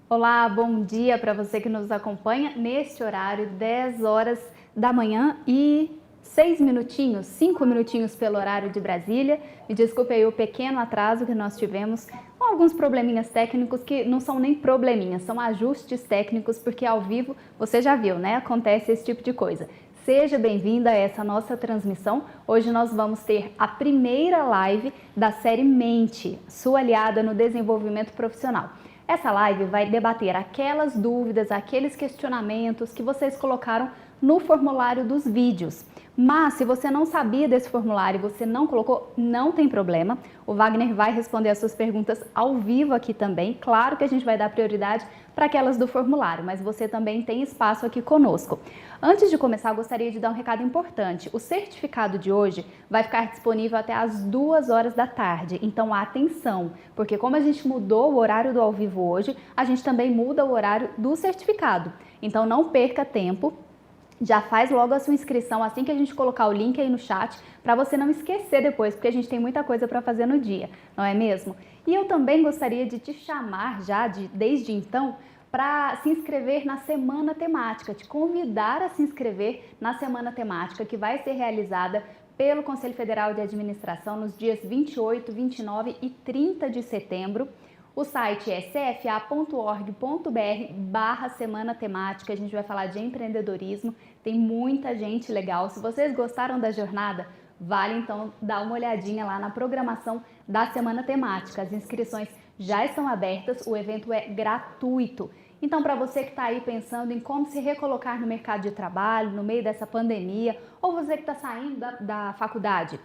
Olá, bom dia para você que nos acompanha neste horário, 10 horas da manhã e 6 minutinhos, 5 minutinhos pelo horário de Brasília. Me desculpe aí o pequeno atraso que nós tivemos com alguns probleminhas técnicos que não são nem probleminhas, são ajustes técnicos, porque ao vivo, você já viu, né? Acontece esse tipo de coisa. Seja bem-vinda a essa nossa transmissão. Hoje nós vamos ter a primeira live da série Mente, sua aliada no desenvolvimento profissional. Essa live vai debater aquelas dúvidas, aqueles questionamentos que vocês colocaram no formulário dos vídeos. Mas se você não sabia desse formulário e você não colocou, não tem problema. O Wagner vai responder as suas perguntas ao vivo aqui também. Claro que a gente vai dar prioridade para aquelas do formulário, mas você também tem espaço aqui conosco. Antes de começar, eu gostaria de dar um recado importante. O certificado de hoje vai ficar disponível até às 2 horas da tarde. Então, atenção, porque como a gente mudou o horário do ao vivo hoje, a gente também muda o horário do certificado. Então, não perca tempo. Já faz logo a sua inscrição assim que a gente colocar o link aí no chat, para você não esquecer depois, porque a gente tem muita coisa para fazer no dia, não é mesmo? E eu também gostaria de te chamar já, desde então, para se inscrever na Semana Temática, te convidar a se inscrever na Semana Temática, que vai ser realizada pelo Conselho Federal de Administração nos dias 28, 29 e 30 de setembro. O site é cfa.org.br/semana temática. A gente vai falar de empreendedorismo, tem muita gente legal. Se vocês gostaram da jornada, vale então dar uma olhadinha lá na programação da semana temática. As inscrições já estão abertas, o evento é gratuito. Então, para você que está aí pensando em como se recolocar no mercado de trabalho, no meio dessa pandemia, ou você que está saindo da faculdade,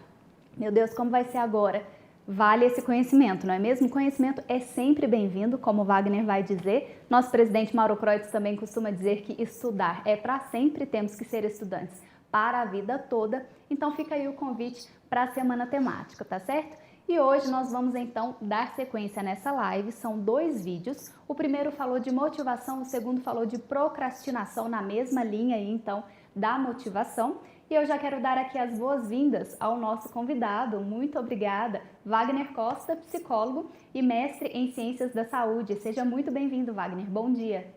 meu Deus, como vai ser agora? Vale esse conhecimento, não é mesmo? O conhecimento é sempre bem-vindo, como o Wagner vai dizer. Nosso presidente Mauro Kreutz também costuma dizer que estudar é para sempre, temos que ser estudantes para a vida toda. Então fica aí o convite para a semana temática, tá certo? E hoje nós vamos então dar sequência nessa live, são 2 vídeos. O primeiro falou de motivação, o segundo falou de procrastinação, na mesma linha aí então da motivação. E eu já quero dar aqui as boas-vindas ao nosso convidado. Muito obrigada, Wagner Costa, psicólogo e mestre em Ciências da Saúde. Seja muito bem-vindo, Wagner. Bom dia.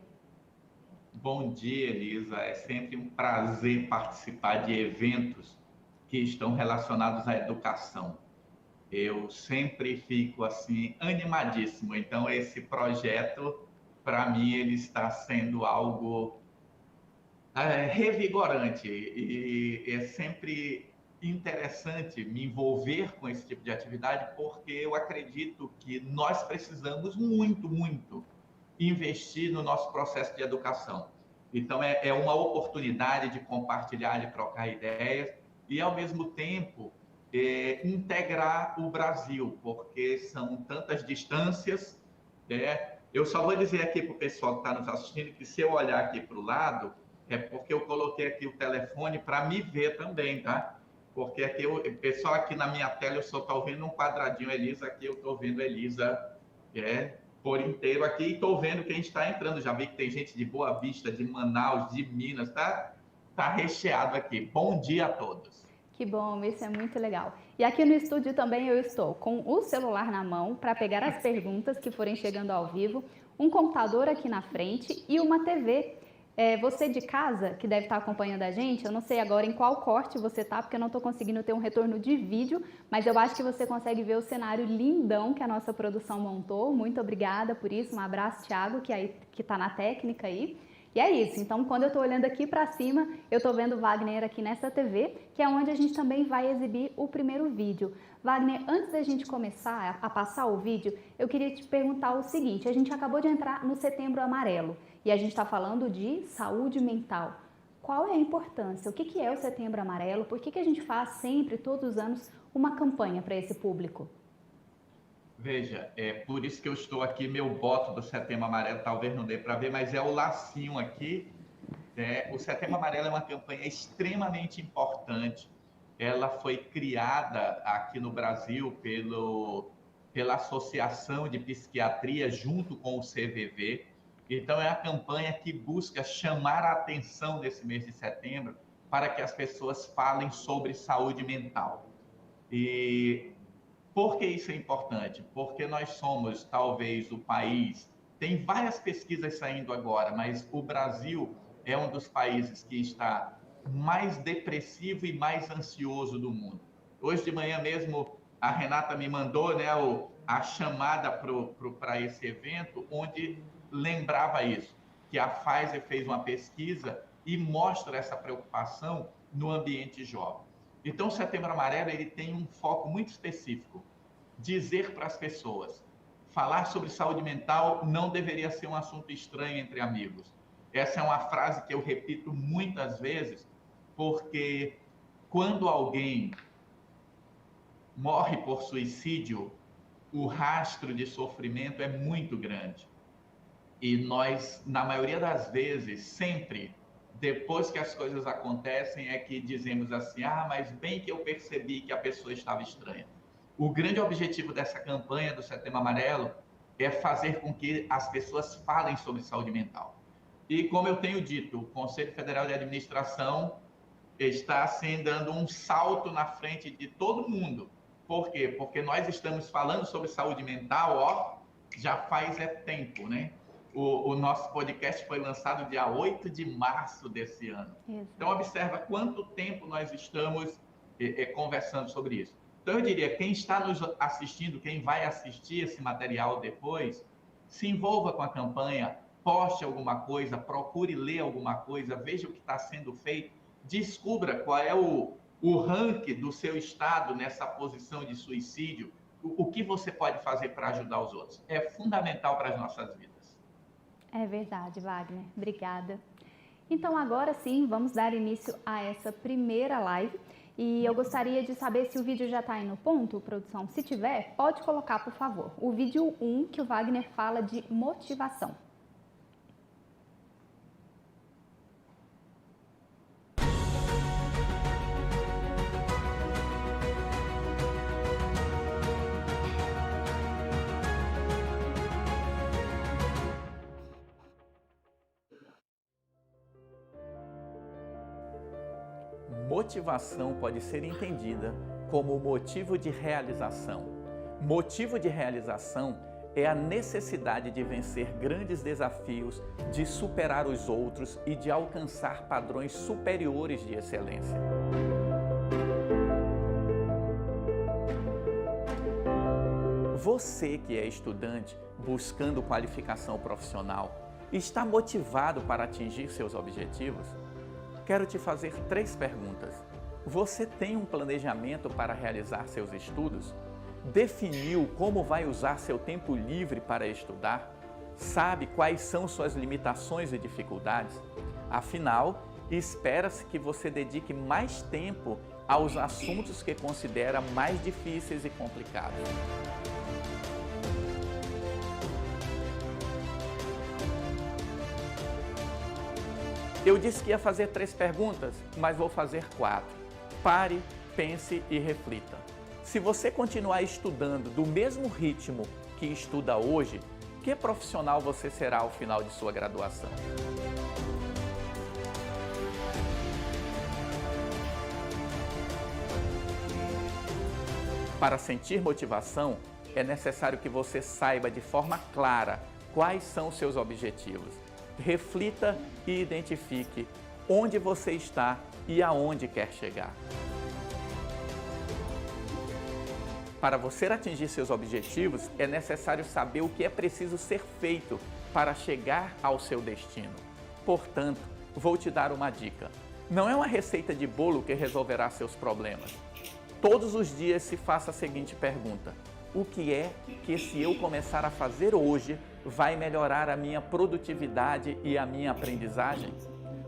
Bom dia, Elisa. É sempre um prazer participar de eventos que estão relacionados à educação. Eu sempre fico assim animadíssimo. Então, esse projeto, para mim, ele está sendo algo revigorante e é sempre interessante me envolver com esse tipo de atividade, porque eu acredito que nós precisamos muito investir no nosso processo de educação. Então, é uma oportunidade de compartilhar, de trocar ideias e, ao mesmo tempo, integrar o Brasil, porque são tantas distâncias. Eu só vou dizer aqui para o pessoal que está nos assistindo que, se eu olhar aqui para o lado, é porque eu coloquei aqui o telefone para me ver também, tá? Porque aqui o pessoal aqui na minha tela eu só estou vendo um quadradinho Elisa, aqui eu estou vendo Elisa por inteiro aqui, e estou vendo quem está entrando. Já vi que tem gente de Boa Vista, de Manaus, de Minas, tá recheado aqui. Bom dia a todos. Que bom, isso é muito legal. E aqui no estúdio também eu estou com o celular na mão para pegar as perguntas que forem chegando ao vivo, um computador aqui na frente e uma TV. Você de casa, que deve estar acompanhando a gente, eu não sei agora em qual corte você está, porque eu não estou conseguindo ter um retorno de vídeo, mas eu acho que você consegue ver o cenário lindão que a nossa produção montou. Muito obrigada por isso, um abraço, Thiago, que está na técnica aí. E é isso, então quando eu estou olhando aqui para cima, eu estou vendo o Wagner aqui nessa TV, que é onde a gente também vai exibir o primeiro vídeo. Wagner, antes da gente começar a passar o vídeo, eu queria te perguntar o seguinte: a gente acabou de entrar no Setembro Amarelo e a gente está falando de saúde mental. Qual é a importância? O que é o Setembro Amarelo? Por que a gente faz sempre, todos os anos, uma campanha para esse público? Veja, é por isso que eu estou aqui, meu boto do Setembro Amarelo, talvez não dê para ver, mas é o lacinho aqui. O Setembro Amarelo é uma campanha extremamente importante. Ela foi criada aqui no Brasil pela Associação de Psiquiatria, junto com o CVV. Então, é a campanha que busca chamar a atenção nesse mês de setembro para que as pessoas falem sobre saúde mental. E por que isso é importante? Porque nós somos, talvez, o país Tem várias pesquisas saindo agora, mas o Brasil é um dos países que está mais depressivo e mais ansioso do mundo. Hoje de manhã mesmo, a Renata me mandou, né, a chamada para esse evento, onde lembrava isso, que a Pfizer fez uma pesquisa e mostra essa preocupação no ambiente jovem. Então, o Setembro Amarelo ele tem um foco muito específico. Dizer para as pessoas, falar sobre saúde mental não deveria ser um assunto estranho entre amigos. Essa é uma frase que eu repito muitas vezes, porque quando alguém morre por suicídio, o rastro de sofrimento é muito grande. E nós, na maioria das vezes, sempre, depois que as coisas acontecem, é que dizemos assim, mas bem que eu percebi que a pessoa estava estranha. O grande objetivo dessa campanha do Setembro Amarelo é fazer com que as pessoas falem sobre saúde mental. E como eu tenho dito, o Conselho Federal de Administração está assim dando um salto na frente de todo mundo. Por quê? Porque nós estamos falando sobre saúde mental, já faz tempo, né? O nosso podcast foi lançado dia 8 de março desse ano. Exato. Então, observa quanto tempo nós estamos conversando sobre isso. Então, eu diria, quem está nos assistindo, quem vai assistir esse material depois, se envolva com a campanha, poste alguma coisa, procure ler alguma coisa, veja o que está sendo feito, descubra qual é o ranking do seu estado nessa posição de suicídio, o que você pode fazer para ajudar os outros. É fundamental para as nossas vidas. É verdade, Wagner. Obrigada. Então, agora sim, vamos dar início a essa primeira live. E eu gostaria de saber se o vídeo já está aí no ponto, produção. Se tiver, pode colocar, por favor. O vídeo 1, que o Wagner fala de motivação. Motivação pode ser entendida como motivo de realização. Motivo de realização é a necessidade de vencer grandes desafios, de superar os outros e de alcançar padrões superiores de excelência. Você que é estudante buscando qualificação profissional, está motivado para atingir seus objetivos? Quero te fazer 3 perguntas. Você tem um planejamento para realizar seus estudos? Definiu como vai usar seu tempo livre para estudar? Sabe quais são suas limitações e dificuldades? Afinal, espera-se que você dedique mais tempo aos assuntos que considera mais difíceis e complicados. Eu disse que ia fazer 3 perguntas, mas vou fazer 4. Pare, pense e reflita. Se você continuar estudando do mesmo ritmo que estuda hoje, que profissional você será ao final de sua graduação? Para sentir motivação, é necessário que você saiba de forma clara quais são seus objetivos. Reflita e identifique onde você está e aonde quer chegar. Para você atingir seus objetivos, é necessário saber o que é preciso ser feito para chegar ao seu destino. Portanto, vou te dar uma dica. Não é uma receita de bolo que resolverá seus problemas. Todos os dias se faça a seguinte pergunta: o que é que, se eu começar a fazer hoje, vai melhorar a minha produtividade e a minha aprendizagem?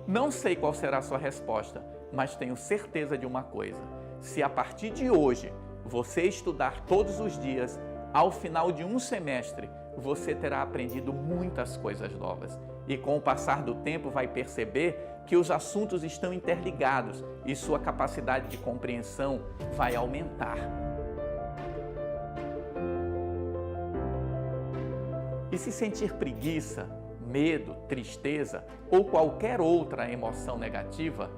Não sei qual será a sua resposta, mas tenho certeza de uma coisa: se a partir de hoje você estudar todos os dias, ao final de um semestre, você terá aprendido muitas coisas novas. E com o passar do tempo vai perceber que os assuntos estão interligados e sua capacidade de compreensão vai aumentar. E se sentir preguiça, medo, tristeza ou qualquer outra emoção negativa,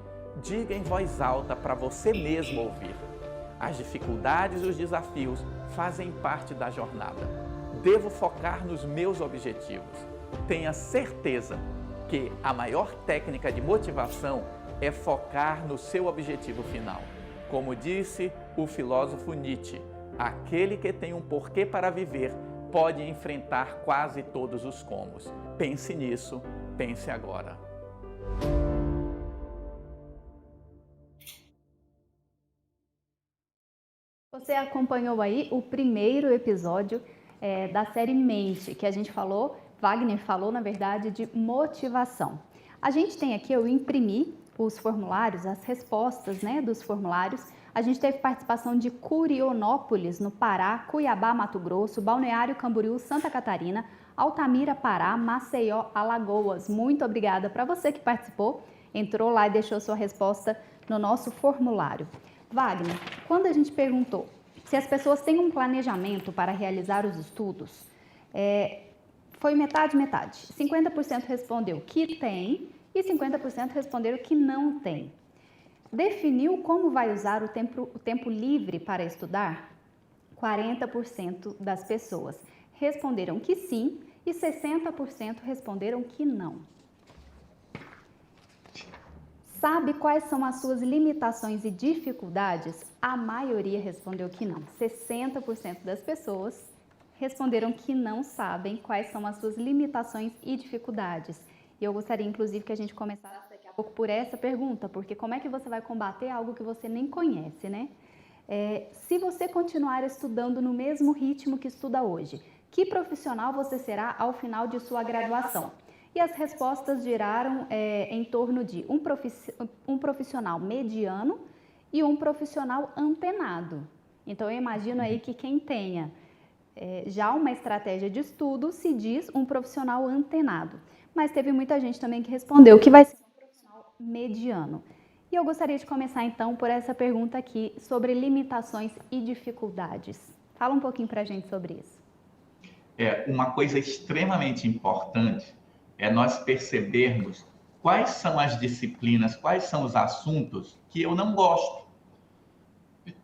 diga em voz alta para você mesmo ouvir. As dificuldades e os desafios fazem parte da jornada. Devo focar nos meus objetivos. Tenha certeza que a maior técnica de motivação é focar no seu objetivo final. Como disse o filósofo Nietzsche, aquele que tem um porquê para viver pode enfrentar quase todos os comos. Pense nisso, pense agora. Você acompanhou aí o primeiro episódio da série Mente, que a gente falou, Wagner falou, na verdade, de motivação. A gente tem aqui, eu imprimi os formulários, as respostas, né, dos formulários. A gente teve participação de Curionópolis, no Pará, Cuiabá, Mato Grosso, Balneário Camboriú, Santa Catarina, Altamira, Pará, Maceió, Alagoas. Muito obrigada para você que participou, entrou lá e deixou sua resposta no nosso formulário. Wagner, quando a gente perguntou se as pessoas têm um planejamento para realizar os estudos, foi metade. 50% respondeu que tem e 50% responderam que não tem. Definiu como vai usar o tempo livre para estudar? 40% das pessoas responderam que sim e 60% responderam que não. Sabe quais são as suas limitações e dificuldades? A maioria respondeu que não. 60% das pessoas responderam que não sabem quais são as suas limitações e dificuldades. E eu gostaria, inclusive, que a gente começasse daqui a pouco por essa pergunta, porque como é que você vai combater algo que você nem conhece, né? Se você continuar estudando no mesmo ritmo que estuda hoje, que profissional você será ao final de sua graduação? E as respostas giraram em torno de um profissional mediano e um profissional antenado. Então, eu imagino aí que quem tenha já uma estratégia de estudo se diz um profissional antenado. Mas teve muita gente também que respondeu que vai ser um profissional mediano. E eu gostaria de começar então por essa pergunta aqui sobre limitações e dificuldades. Fala um pouquinho para a gente sobre isso. Uma coisa extremamente importante é nós percebermos quais são as disciplinas, quais são os assuntos que eu não gosto.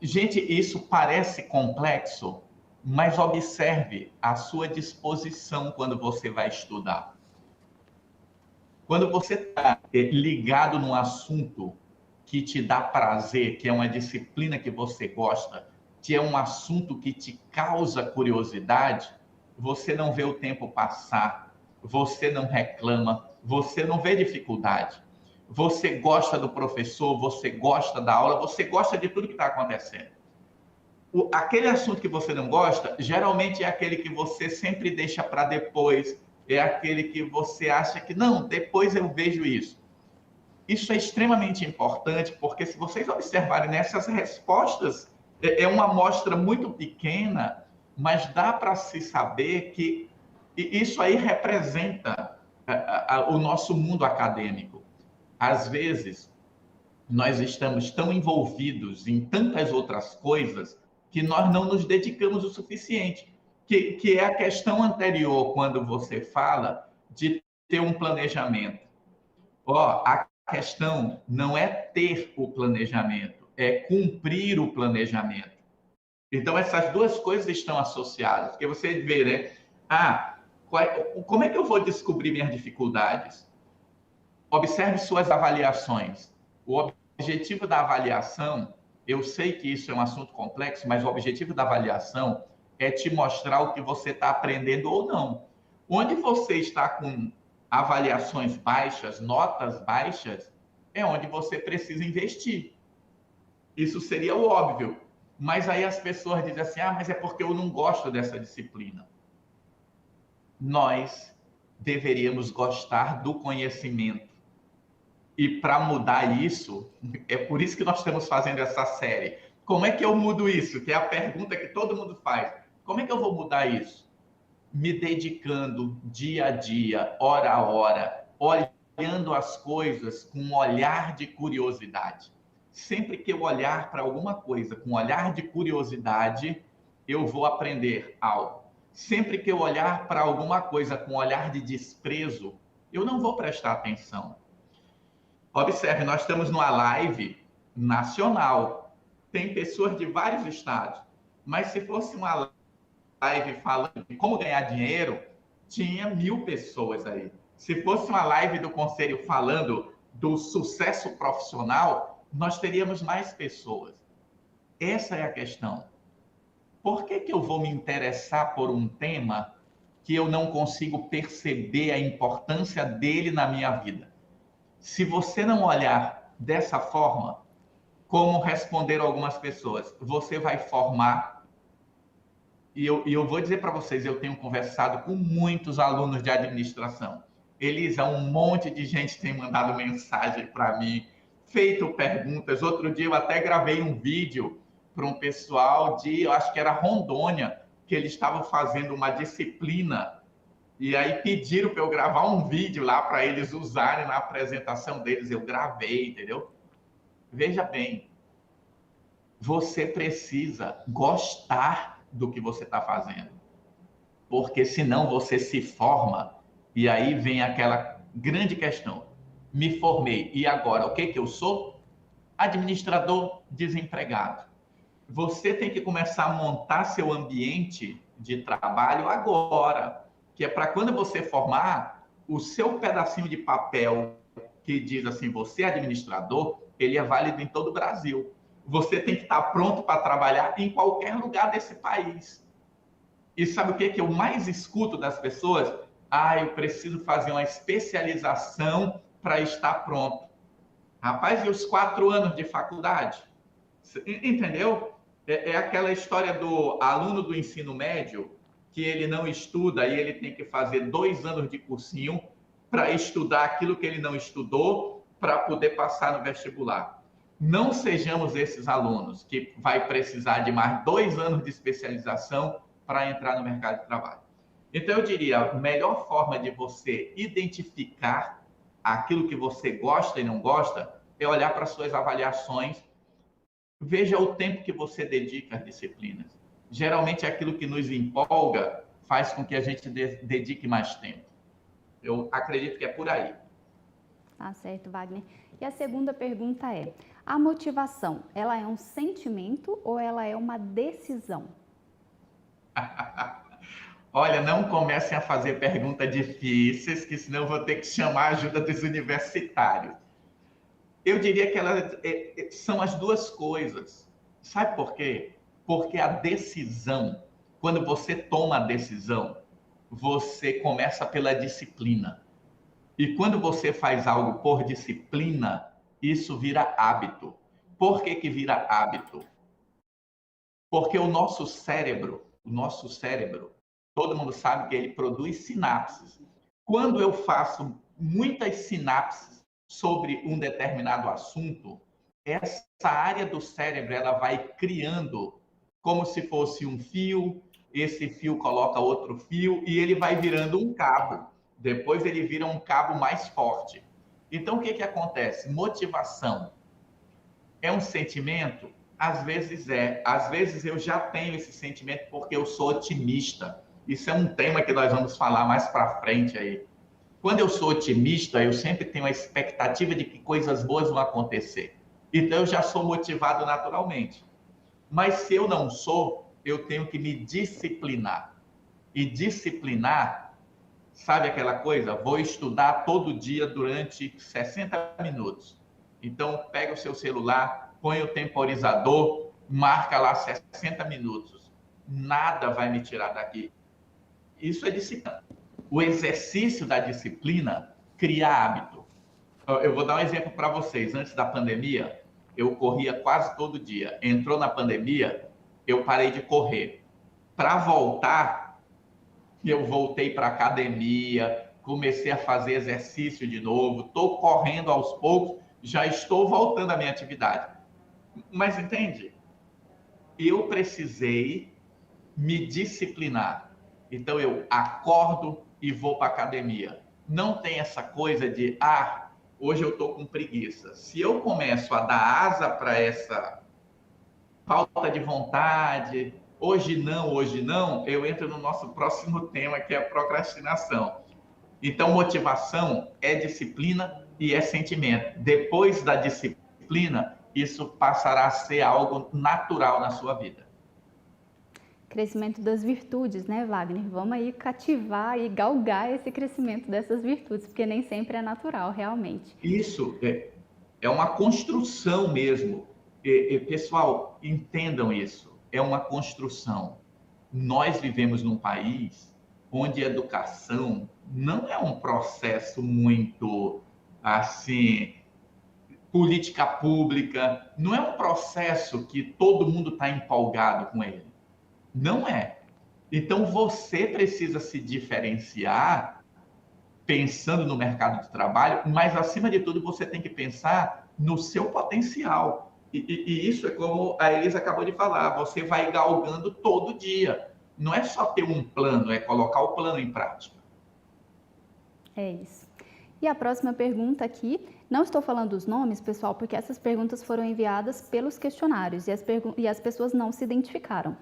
Gente, isso parece complexo, mas observe a sua disposição quando você vai estudar. Quando você está ligado num assunto que te dá prazer, que é uma disciplina que você gosta, que é um assunto que te causa curiosidade, você não vê o tempo passar, você não reclama, você não vê dificuldade. Você gosta do professor, você gosta da aula, você gosta de tudo que está acontecendo. Aquele assunto que você não gosta, geralmente é aquele que você sempre deixa para depois, é aquele que você acha que, não, depois eu vejo isso. Isso é extremamente importante, porque se vocês observarem nessas respostas, é uma amostra muito pequena, mas dá para se saber que isso aí representa o nosso mundo acadêmico. Às vezes, nós estamos tão envolvidos em tantas outras coisas que nós não nos dedicamos o suficiente, que é a questão anterior, quando você fala de ter um planejamento. A questão não é ter o planejamento, é cumprir o planejamento. Então, essas duas coisas estão associadas, porque você vê, né? Como é que eu vou descobrir minhas dificuldades? Observe suas avaliações. O objetivo da avaliação, eu sei que isso é um assunto complexo, mas o objetivo da avaliação é te mostrar o que você está aprendendo ou não. Onde você está com avaliações baixas, notas baixas, é onde você precisa investir. Isso seria o óbvio. Mas aí as pessoas dizem assim, mas é porque eu não gosto dessa disciplina. Nós deveríamos gostar do conhecimento. E para mudar isso, é por isso que nós estamos fazendo essa série. Como é que eu mudo isso? Que é a pergunta que todo mundo faz. Como é que eu vou mudar isso? Me dedicando dia a dia, hora a hora, olhando as coisas com um olhar de curiosidade. Sempre que eu olhar para alguma coisa com um olhar de curiosidade, eu vou aprender algo. Sempre que eu olhar para alguma coisa com um olhar de desprezo, eu não vou prestar atenção. Observe, nós estamos numa live nacional. Tem pessoas de vários estados. Mas se fosse uma live falando de como ganhar dinheiro, tinha 1000 pessoas aí. Se fosse uma live do conselho falando do sucesso profissional, nós teríamos mais pessoas. Essa é a questão. Por que eu vou me interessar por um tema que eu não consigo perceber a importância dele na minha vida? Se você não olhar dessa forma, como responderam algumas pessoas, você vai formar. E eu vou dizer para vocês, eu tenho conversado com muitos alunos de administração. Elisa, um monte de gente tem mandado mensagem para mim, feito perguntas. Outro dia eu até gravei um vídeo para um pessoal eu acho que era Rondônia, que eles estavam fazendo uma disciplina, e aí pediram para eu gravar um vídeo lá para eles usarem na apresentação deles. Eu gravei, entendeu? Veja bem, você precisa gostar do que você está fazendo, porque senão você se forma, e aí vem aquela grande questão. Me formei, e agora o que eu sou? Administrador desempregado. Você tem que começar a montar seu ambiente de trabalho agora, que é para quando você formar, o seu pedacinho de papel que diz assim, você é administrador, ele é válido em todo o Brasil. Você tem que estar pronto para trabalhar em qualquer lugar desse país. E sabe o que eu mais escuto das pessoas? Eu preciso fazer uma especialização para estar pronto. Rapaz, e os 4 anos de faculdade? Entendeu? É aquela história do aluno do ensino médio, que ele não estuda e ele tem que fazer 2 anos de cursinho para estudar aquilo que ele não estudou para poder passar no vestibular. Não sejamos esses alunos que vai precisar de mais 2 anos de especialização para entrar no mercado de trabalho. Então, eu diria, a melhor forma de você identificar aquilo que você gosta e não gosta é olhar para suas avaliações. Veja o tempo que você dedica às disciplinas. Geralmente, aquilo que nos empolga faz com que a gente dedique mais tempo. Eu acredito que é por aí. Tá certo, Wagner. E a segunda pergunta é, a motivação, ela é um sentimento ou ela é uma decisão? Olha, não comecem a fazer perguntas difíceis, que senão eu vou ter que chamar a ajuda dos universitários. Eu diria que elas são as duas coisas. Sabe por quê? Porque a decisão, quando você toma a decisão, você começa pela disciplina. E quando você faz algo por disciplina, isso vira hábito. Por que vira hábito? Porque o nosso cérebro, todo mundo sabe que ele produz sinapses. Quando eu faço muitas sinapses sobre um determinado assunto, essa área do cérebro ela vai criando como se fosse um fio, esse fio coloca outro fio e ele vai virando um cabo. Depois ele vira um cabo mais forte. Então, o que acontece? Motivação é um sentimento? Às vezes é. Às vezes eu já tenho esse sentimento porque eu sou otimista. Isso é um tema que nós vamos falar mais para frente aí. Quando eu sou otimista, eu sempre tenho a expectativa de que coisas boas vão acontecer. Então, eu já sou motivado naturalmente. Mas se eu não sou, eu tenho que me disciplinar. E disciplinar, sabe aquela coisa? Vou estudar todo dia durante 60 minutos. Então, pega o seu celular, põe o temporizador, marca lá 60 minutos. Nada vai me tirar daqui. Isso é disciplina. O exercício da disciplina cria hábito. Eu vou dar um exemplo para vocês. Antes da pandemia, eu corria quase todo dia. Entrou na pandemia, eu parei de correr. Para voltar, eu voltei para a academia, comecei a fazer exercício de novo, estou correndo aos poucos, já estou voltando à minha atividade. Mas entende? Eu precisei me disciplinar. Então, eu acordo e vou para a academia. Não tem essa coisa de, hoje eu estou com preguiça. Se eu começo a dar asa para essa falta de vontade, hoje não, eu entro no nosso próximo tema, que é a procrastinação. Então, motivação é disciplina e é sentimento. Depois da disciplina, isso passará a ser algo natural na sua vida. Crescimento das virtudes, né, Wagner? Vamos aí cativar e galgar esse crescimento dessas virtudes, porque nem sempre é natural, realmente. Isso é uma construção mesmo. Pessoal, entendam isso. É uma construção. Nós vivemos num país onde a educação não é um processo muito assim, política pública, não é um processo que todo mundo está empolgado com ele. Não é. Então você precisa se diferenciar pensando no mercado de trabalho, mas acima de tudo você tem que pensar no seu potencial. E isso é como a Elisa acabou de falar, você vai galgando todo dia. Não é só ter um plano, é colocar o plano em prática. É isso. E a próxima pergunta aqui, não estou falando os nomes, pessoal, porque essas perguntas foram enviadas pelos questionários e as pessoas não se identificaram.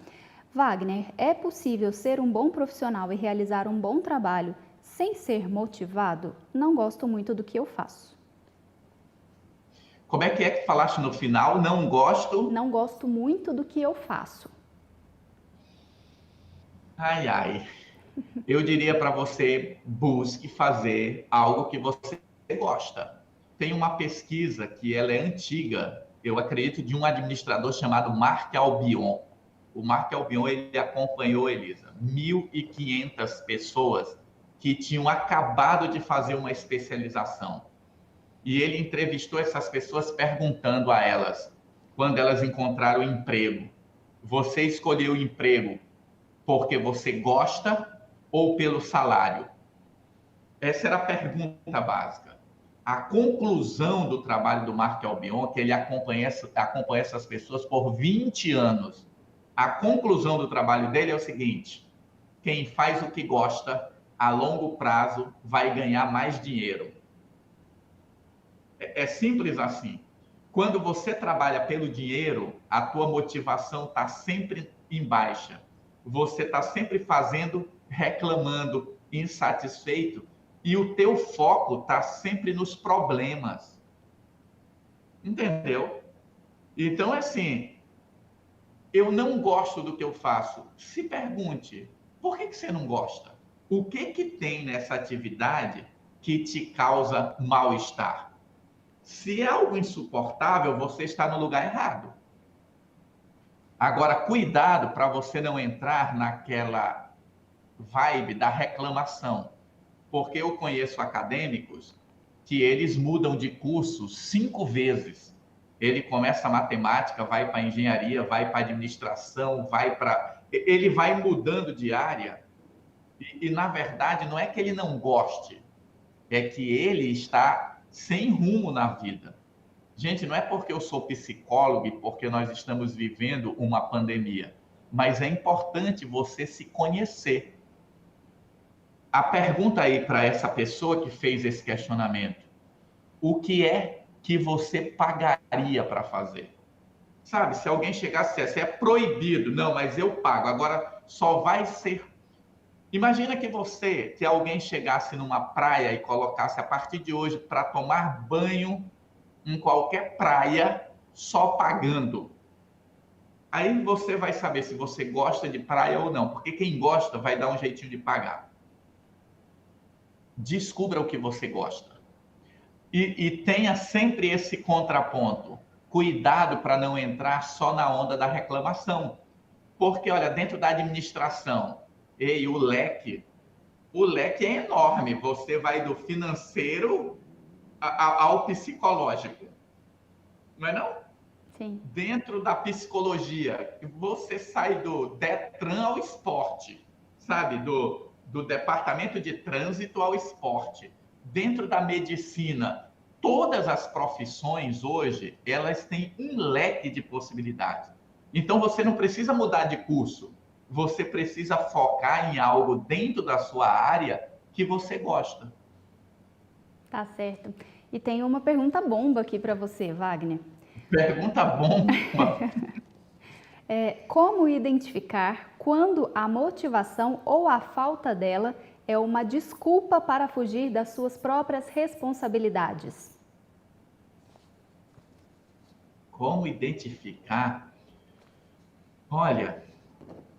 Wagner, é possível ser um bom profissional e realizar um bom trabalho sem ser motivado? Não gosto muito do que eu faço. Como é que falaste no final? Não gosto? Não gosto muito do que eu faço. Ai, ai. Eu diria para você, busque fazer algo que você gosta. Tem uma pesquisa que ela é antiga, eu acredito, de um administrador chamado Marc Albion. O Marc Albion, ele acompanhou, Elisa, 1.500 pessoas que tinham acabado de fazer uma especialização. E ele entrevistou essas pessoas perguntando a elas, quando elas encontraram o emprego, você escolheu o emprego porque você gosta ou pelo salário? Essa era a pergunta básica. A conclusão do trabalho do Marc Albion, que ele acompanha essas pessoas por 20 anos, a conclusão do trabalho dele é o seguinte: quem faz o que gosta, a longo prazo, vai ganhar mais dinheiro. É simples assim. Quando você trabalha pelo dinheiro, a tua motivação está sempre em baixa. Você está sempre fazendo, reclamando, insatisfeito, e o teu foco está sempre nos problemas. Entendeu? Então, assim, eu não gosto do que eu faço. Se pergunte, por que você não gosta? O que tem nessa atividade que te causa mal-estar? Se é algo insuportável, você está no lugar errado. Agora, cuidado para você não entrar naquela vibe da reclamação, porque eu conheço acadêmicos que eles mudam de curso 5 vezes. Ele começa a matemática, vai para a engenharia, vai para a administração, ele vai mudando de área e, na verdade, não é que ele não goste, é que ele está sem rumo na vida. Gente, não é porque eu sou psicólogo e porque nós estamos vivendo uma pandemia, mas é importante você se conhecer. A pergunta aí para essa pessoa que fez esse questionamento: o que é que você pagaria para fazer? Sabe, se alguém chegasse e dissesse, é proibido, não, mas eu pago, agora só vai ser. Imagina que alguém chegasse numa praia e colocasse a partir de hoje para tomar banho em qualquer praia, só pagando. Aí você vai saber se você gosta de praia ou não, porque quem gosta vai dar um jeitinho de pagar. Descubra o que você gosta. E tenha sempre esse contraponto. Cuidado para não entrar só na onda da reclamação. Porque, olha, dentro da administração, o leque é enorme. Você vai do financeiro ao psicológico. Não é não? Sim. Dentro da psicologia, você sai do Detran ao esporte, sabe? Do departamento de trânsito ao esporte. Dentro da medicina, todas as profissões hoje, elas têm um leque de possibilidades. Então, você não precisa mudar de curso. Você precisa focar em algo dentro da sua área que você gosta. Tá certo. E tem uma pergunta bomba aqui para você, Wagner. Pergunta bomba. Como identificar quando a motivação ou a falta dela é uma desculpa para fugir das suas próprias responsabilidades? Como identificar? Olha,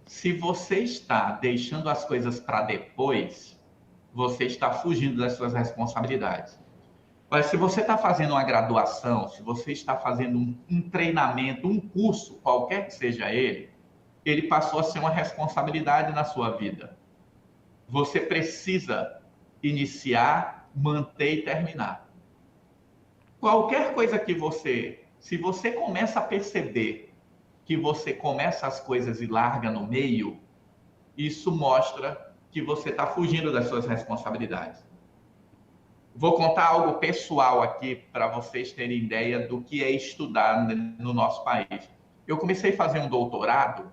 Se você está deixando as coisas para depois, você está fugindo das suas responsabilidades. Mas se você está fazendo uma graduação, se você está fazendo um treinamento, um curso, qualquer que seja ele passou a ser uma responsabilidade na sua vida. Você precisa iniciar, manter e terminar. Qualquer coisa que se você começa a perceber que você começa as coisas e larga no meio, isso mostra que você está fugindo das suas responsabilidades. Vou contar algo pessoal aqui para vocês terem ideia do que é estudar no nosso país. Eu comecei a fazer um doutorado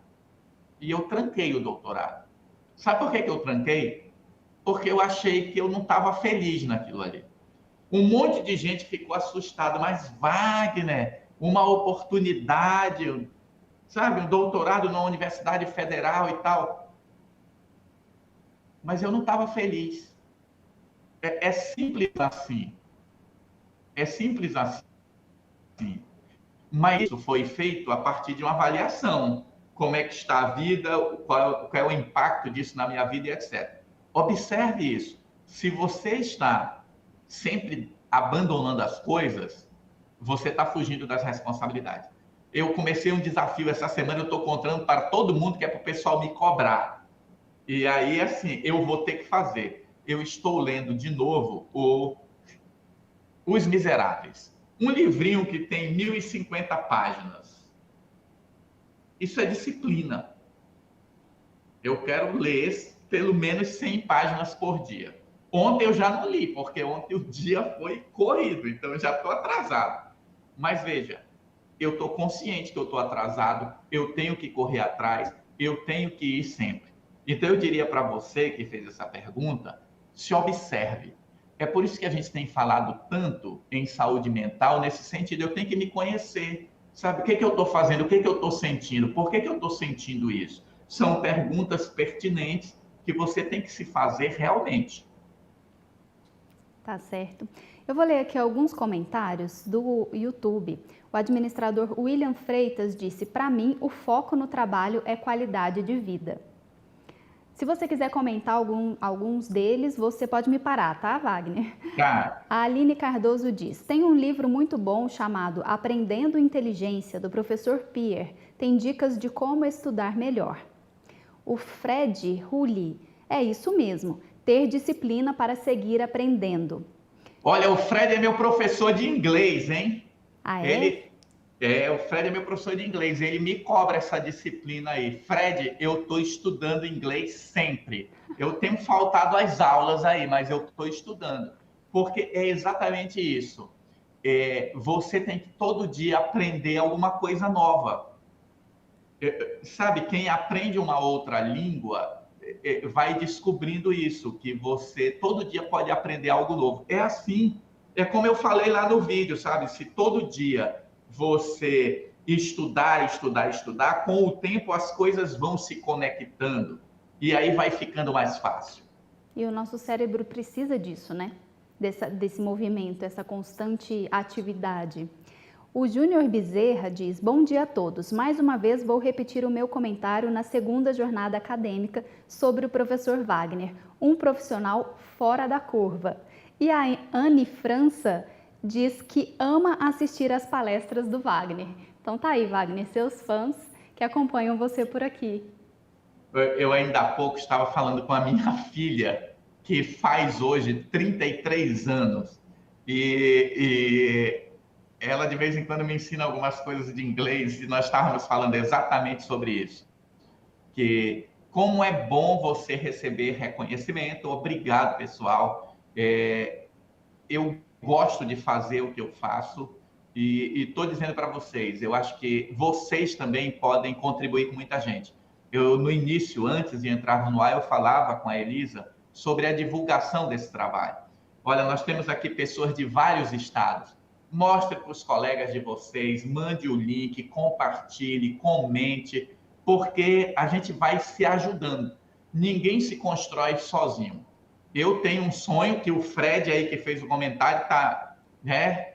e eu tranquei o doutorado. Sabe por que eu tranquei? Porque eu achei que eu não estava feliz naquilo ali. Um monte de gente ficou assustada, mas Wagner, uma oportunidade, sabe, um doutorado na Universidade Federal e tal. Mas eu não estava feliz. É simples assim. É simples assim. Mas isso foi feito a partir de uma avaliação. Como é que está a vida, qual é o impacto disso na minha vida e etc. Observe isso. Se você está sempre abandonando as coisas, você está fugindo das responsabilidades. Eu comecei um desafio essa semana, eu estou contando para todo mundo que é para o pessoal me cobrar. E aí, assim, eu vou ter que fazer. Eu estou lendo de novo Os Miseráveis. Um livrinho que tem 1050 páginas. Isso é disciplina. Eu quero ler pelo menos 100 páginas por dia. Ontem eu já não li, porque ontem o dia foi corrido, então eu já estou atrasado. Mas veja, eu estou consciente que eu estou atrasado, eu tenho que correr atrás, eu tenho que ir sempre. Então eu diria para você que fez essa pergunta, se observe. É por isso que a gente tem falado tanto em saúde mental, nesse sentido, eu tenho que me conhecer. Sabe, o que eu estou fazendo, o que eu estou sentindo, por que eu estou sentindo isso? São perguntas pertinentes que você tem que se fazer realmente. Tá certo. Eu vou ler aqui alguns comentários do YouTube. O administrador William Freitas disse: para mim, o foco no trabalho é qualidade de vida. Se você quiser comentar alguns deles, você pode me parar, tá, Wagner? Tá. A Aline Cardoso diz: tem um livro muito bom chamado Aprendendo Inteligência, do professor Pierre. Tem dicas de como estudar melhor. O Fred Rulli: é isso mesmo, ter disciplina para seguir aprendendo. Olha, o Fred é meu professor de inglês, hein? Ah, é? O Fred é meu professor de inglês, ele me cobra essa disciplina aí. Fred, eu estou estudando inglês sempre. Eu tenho faltado às aulas aí, mas eu estou estudando. Porque é exatamente isso. Você tem que todo dia aprender alguma coisa nova. Sabe, quem aprende uma outra língua vai descobrindo isso, que você todo dia pode aprender algo novo. É assim, é como eu falei lá no vídeo, sabe? Se todo dia você estudar, com o tempo as coisas vão se conectando e aí vai ficando mais fácil. E o nosso cérebro precisa disso, né? Desse movimento, essa constante atividade. O Júnior Bezerra diz: bom dia a todos. Mais uma vez vou repetir o meu comentário na segunda jornada acadêmica sobre o professor Wagner, um profissional fora da curva. E a Anne França diz que ama assistir às palestras do Wagner. Então tá aí, Wagner, seus fãs que acompanham você por aqui. Eu ainda há pouco estava falando com a minha filha, que faz hoje 33 anos, e ela de vez em quando me ensina algumas coisas de inglês, e nós estávamos falando exatamente sobre isso. Que como é bom você receber reconhecimento. Obrigado, pessoal. Eu gosto de fazer o que eu faço e estou dizendo para vocês, eu acho que vocês também podem contribuir com muita gente. No início, antes de entrar no ar, eu falava com a Elisa sobre a divulgação desse trabalho. Olha, nós temos aqui pessoas de vários estados. Mostre para os colegas de vocês, mande o link, compartilhe, comente, porque a gente vai se ajudando. Ninguém se constrói sozinho. Eu tenho um sonho que o Fred aí que fez o comentário tá, né?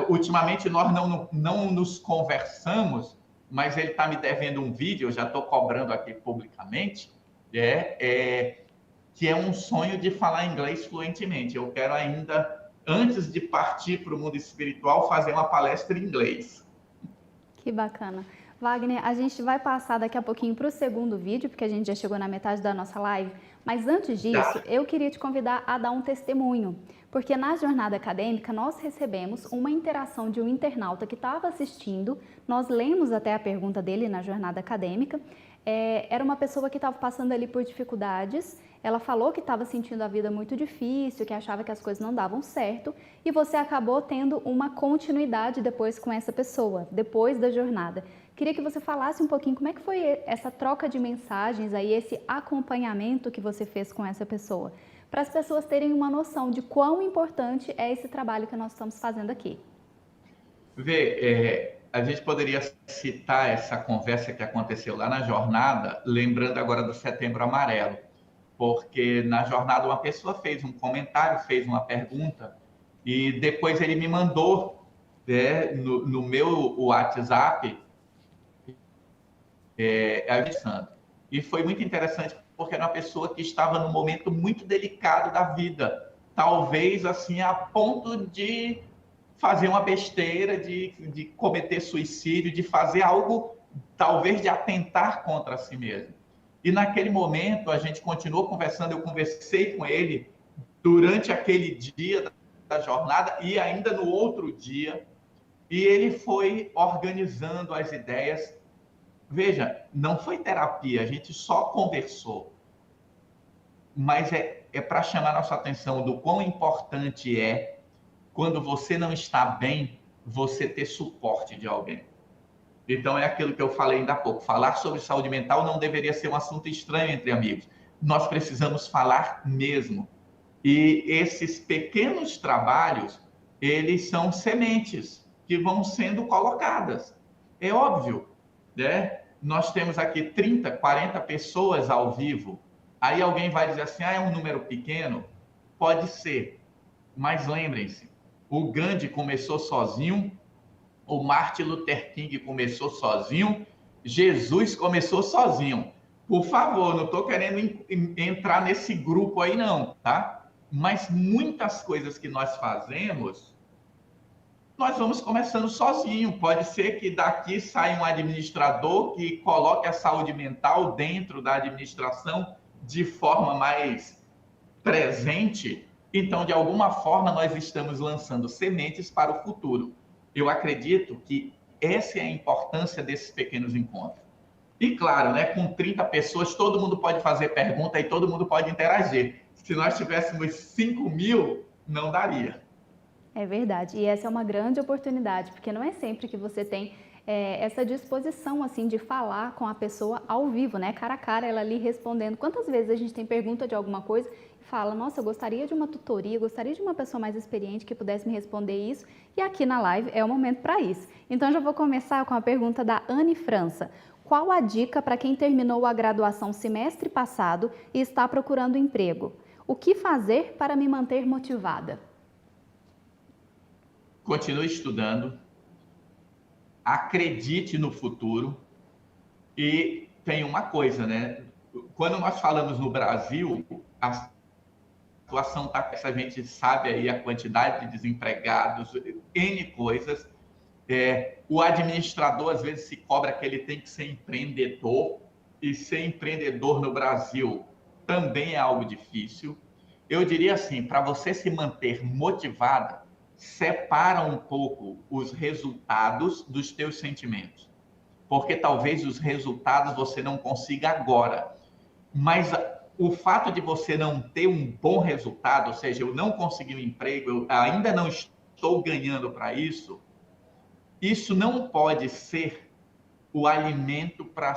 Ultimamente nós não nos conversamos, mas ele está me devendo um vídeo, eu já estou cobrando aqui publicamente, que é um sonho de falar inglês fluentemente. Eu quero ainda, antes de partir para o mundo espiritual, fazer uma palestra em inglês. Que bacana. Wagner, a gente vai passar daqui a pouquinho para o segundo vídeo, porque a gente já chegou na metade da nossa live, mas antes disso, eu queria te convidar a dar um testemunho, porque na jornada acadêmica nós recebemos uma interação de um internauta que estava assistindo, nós lemos até a pergunta dele na jornada acadêmica, era uma pessoa que estava passando ali por dificuldades, ela falou que estava sentindo a vida muito difícil, que achava que as coisas não davam certo, e você acabou tendo uma continuidade depois com essa pessoa, depois da jornada. Queria que você falasse um pouquinho como é que foi essa troca de mensagens aí, esse acompanhamento que você fez com essa pessoa, para as pessoas terem uma noção de quão importante é esse trabalho que nós estamos fazendo aqui. A gente poderia citar essa conversa que aconteceu lá na jornada, lembrando agora do Setembro Amarelo, porque na jornada uma pessoa fez um comentário, fez uma pergunta, e depois ele me mandou no meu WhatsApp, avisando. E foi muito interessante, porque era uma pessoa que estava num momento muito delicado da vida, talvez assim a ponto de fazer uma besteira, de cometer suicídio, de fazer algo, talvez de atentar contra si mesmo. E naquele momento a gente continuou conversando, eu conversei com ele durante aquele dia da jornada e ainda no outro dia, e ele foi organizando as ideias. Veja, não foi terapia, a gente só conversou, mas é para chamar nossa atenção do quão importante é, quando você não está bem, você ter suporte de alguém. Então, é aquilo que eu falei ainda há pouco, falar sobre saúde mental não deveria ser um assunto estranho entre amigos. Nós precisamos falar mesmo. E esses pequenos trabalhos, eles são sementes que vão sendo colocadas. É óbvio, né? Nós temos aqui 30, 40 pessoas ao vivo. Aí alguém vai dizer assim, é um número pequeno? Pode ser, mas lembrem-se, o Gandhi começou sozinho, o Martin Luther King começou sozinho, Jesus começou sozinho. Por favor, não estou querendo entrar nesse grupo aí não, tá? Mas muitas coisas que nós fazemos, nós vamos começando sozinho. Pode ser que daqui saia um administrador que coloque a saúde mental dentro da administração de forma mais presente. Então, de alguma forma, nós estamos lançando sementes para o futuro. Eu acredito que essa é a importância desses pequenos encontros. E claro, né, com 30 pessoas, todo mundo pode fazer pergunta e todo mundo pode interagir. Se nós tivéssemos 5.000, não daria. É verdade, e essa é uma grande oportunidade, porque não é sempre que você tem essa disposição assim de falar com a pessoa ao vivo, né, cara a cara, ela ali respondendo. Quantas vezes a gente tem pergunta de alguma coisa e fala, nossa, eu gostaria de uma tutoria, gostaria de uma pessoa mais experiente que pudesse me responder isso, e aqui na live é o momento para isso. Então já vou começar com a pergunta da Anne França. Qual a dica para quem terminou a graduação semestre passado e está procurando emprego? O que fazer para me manter motivada? Continue estudando, acredite no futuro e tem uma coisa, né? Quando nós falamos no Brasil, a situação está, a gente sabe aí a quantidade de desempregados, N coisas. O administrador às vezes se cobra que ele tem que ser empreendedor, e ser empreendedor no Brasil também é algo difícil. Eu diria assim, para você se manter motivada, separa um pouco os resultados dos teus sentimentos. Porque talvez os resultados você não consiga agora. Mas o fato de você não ter um bom resultado, ou seja, eu não consegui um emprego, eu ainda não estou ganhando para isso, isso não pode ser o alimento para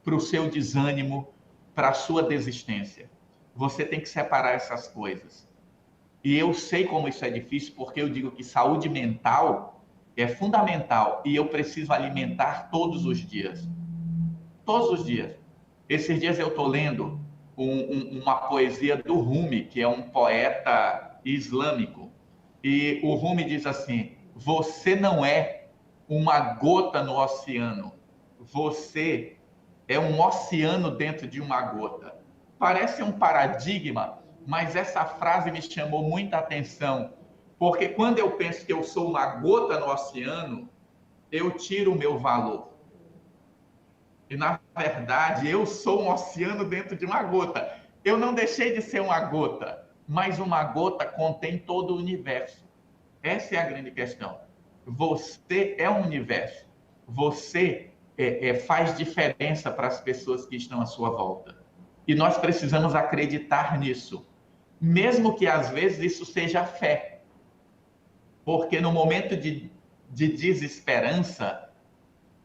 o seu desânimo, para a sua desistência. Você tem que separar essas coisas. E eu sei como isso é difícil, porque eu digo que saúde mental é fundamental e eu preciso alimentar todos os dias. Todos os dias. Esses dias eu estou lendo uma poesia do Rumi, que é um poeta islâmico. E o Rumi diz assim, você não é uma gota no oceano. Você é um oceano dentro de uma gota. Parece um paradigma, mas essa frase me chamou muita atenção, porque quando eu penso que eu sou uma gota no oceano, eu tiro o meu valor. E, na verdade, eu sou um oceano dentro de uma gota. Eu não deixei de ser uma gota, mas uma gota contém todo o universo. Essa é a grande questão. Você é um universo. Você faz diferença para as pessoas que estão à sua volta. E nós precisamos acreditar nisso. Mesmo que, às vezes, isso seja fé. Porque no momento de desesperança,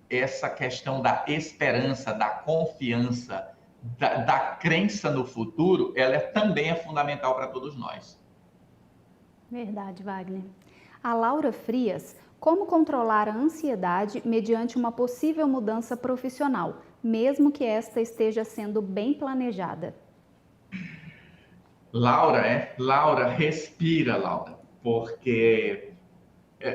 essa questão da esperança, da confiança, da crença no futuro, ela também é fundamental para todos nós. Verdade, Wagner. A Laura Frias, como controlar a ansiedade mediante uma possível mudança profissional, mesmo que esta esteja sendo bem planejada? Laura, respira, Laura, porque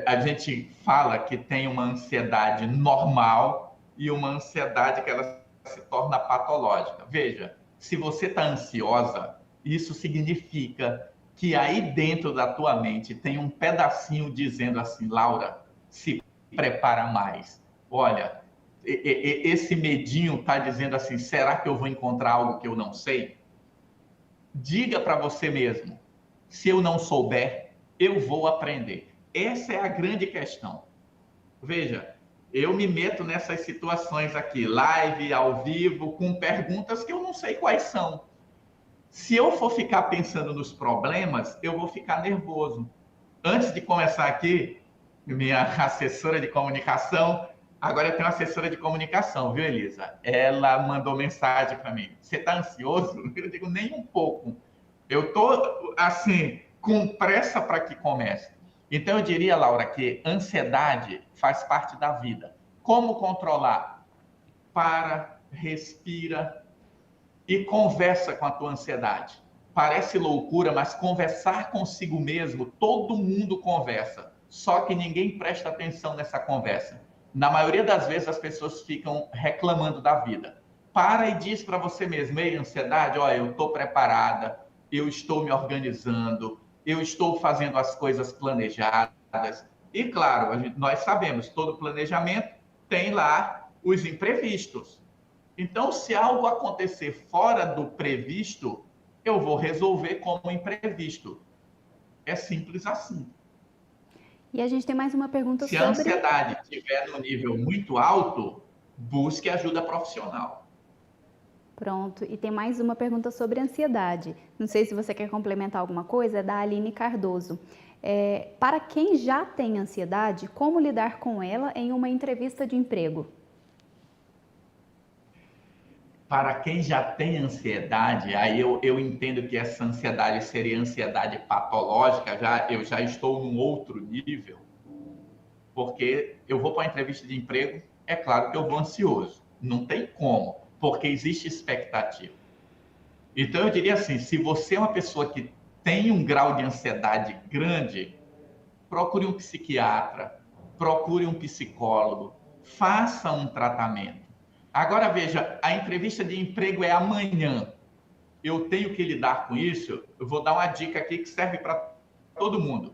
a gente fala que tem uma ansiedade normal e uma ansiedade que ela se torna patológica. Veja, se você está ansiosa, isso significa que aí dentro da tua mente tem um pedacinho dizendo assim, Laura, se prepara mais. Olha, esse medinho está dizendo assim, será que eu vou encontrar algo que eu não sei? Diga para você mesmo, se eu não souber, eu vou aprender. Essa é a grande questão. Veja, eu me meto nessas situações aqui, live, ao vivo, com perguntas que eu não sei quais são. Se eu for ficar pensando nos problemas, eu vou ficar nervoso. Antes de começar aqui, minha assessora de comunicação, agora eu tenho uma assessora de comunicação, viu, Elisa? Ela mandou mensagem para mim. Você está ansioso? Eu digo, nem um pouco. Eu estou, assim, com pressa para que comece. Então, eu diria, Laura, que ansiedade faz parte da vida. Como controlar? Para, respira e conversa com a tua ansiedade. Parece loucura, mas conversar consigo mesmo, todo mundo conversa. Só que ninguém presta atenção nessa conversa. Na maioria das vezes, as pessoas ficam reclamando da vida. Para e diz para você mesmo, ei, ansiedade, olha, eu estou preparada, eu estou me organizando, eu estou fazendo as coisas planejadas. E, claro, nós sabemos, todo planejamento tem lá os imprevistos. Então, se algo acontecer fora do previsto, eu vou resolver como imprevisto. É simples assim. E a gente tem mais uma pergunta sobre... Se a ansiedade estiver no nível muito alto, busque ajuda profissional. Pronto, e tem mais uma pergunta sobre ansiedade. Não sei se você quer complementar alguma coisa, é da Aline Cardoso. Para quem já tem ansiedade, como lidar com ela em uma entrevista de emprego? Para quem já tem ansiedade, aí eu entendo que essa ansiedade seria ansiedade patológica, eu já estou num outro nível, porque eu vou para uma entrevista de emprego, é claro que eu vou ansioso, não tem como, porque existe expectativa. Então, eu diria assim, se você é uma pessoa que tem um grau de ansiedade grande, procure um psiquiatra, procure um psicólogo, faça um tratamento. Agora, veja, a entrevista de emprego é amanhã. Eu tenho que lidar com isso? Eu vou dar uma dica aqui que serve para todo mundo.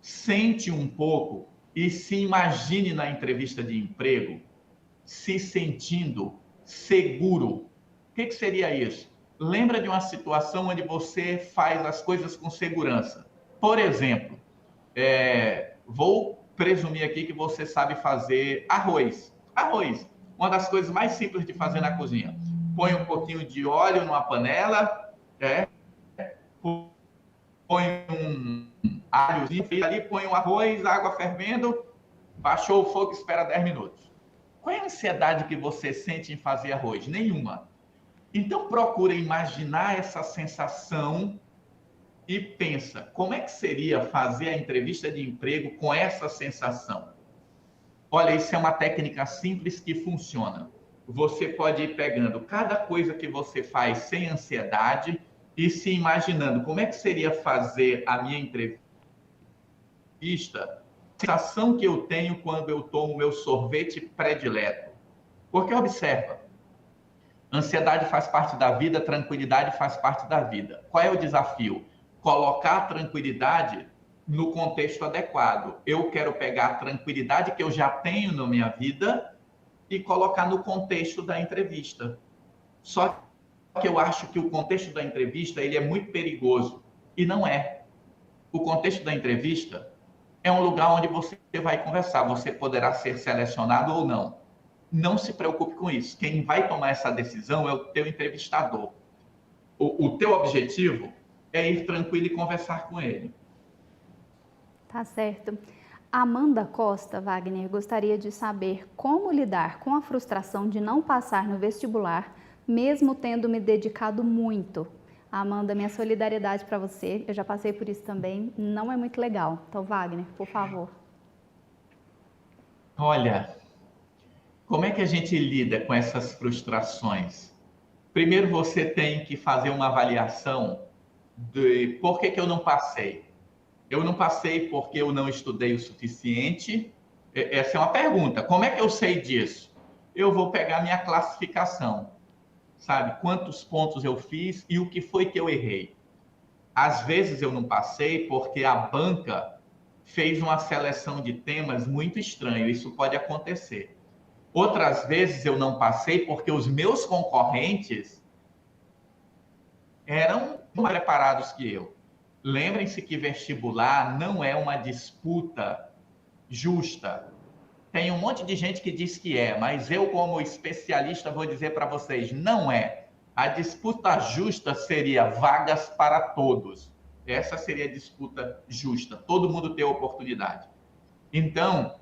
Sente um pouco e se imagine na entrevista de emprego se sentindo seguro. O que seria isso? Lembra de uma situação onde você faz as coisas com segurança. Por exemplo, vou presumir aqui que você sabe fazer arroz. Arroz. Uma das coisas mais simples de fazer na cozinha. Põe um pouquinho de óleo numa panela, põe um alhozinho ali, põe um arroz, água fervendo, baixou o fogo, espera 10 minutos. Qual é a ansiedade que você sente em fazer arroz? Nenhuma. Então, procura imaginar essa sensação e pensa, como é que seria fazer a entrevista de emprego com essa sensação? Olha, isso é uma técnica simples que funciona. Você pode ir pegando cada coisa que você faz sem ansiedade e se imaginando como é que seria fazer a minha entrevista sensação que eu tenho quando eu tomo meu sorvete predileto. Porque observa, ansiedade faz parte da vida, tranquilidade faz parte da vida. Qual é o desafio? Colocar a tranquilidade no contexto adequado. Eu quero pegar a tranquilidade que eu já tenho na minha vida e colocar no contexto da entrevista. Só que eu acho que o contexto da entrevista ele é muito perigoso. E não é. O contexto da entrevista é um lugar onde você vai conversar. Você poderá ser selecionado ou não. Não se preocupe com isso. Quem vai tomar essa decisão é o teu entrevistador. O teu objetivo é ir tranquilo e conversar com ele. Tá certo. Amanda Costa, Wagner, gostaria de saber como lidar com a frustração de não passar no vestibular, mesmo tendo me dedicado muito. Amanda, minha solidariedade para você. Eu já passei por isso também. Não é muito legal. Então, Wagner, por favor. Olha, como é que a gente lida com essas frustrações? Primeiro, você tem que fazer uma avaliação de por que eu não passei. Eu não passei porque eu não estudei o suficiente? Essa é uma pergunta. Como é que eu sei disso? Eu vou pegar minha classificação. Sabe? Quantos pontos eu fiz e o que foi que eu errei. Às vezes eu não passei porque a banca fez uma seleção de temas muito estranho. Isso pode acontecer. Outras vezes eu não passei porque os meus concorrentes eram mais preparados que eu. Lembrem-se que vestibular não é uma disputa justa. Tem um monte de gente que diz que é, mas eu, como especialista, vou dizer para vocês, não é. A disputa justa seria vagas para todos. Essa seria a disputa justa. Todo mundo tem oportunidade. Então,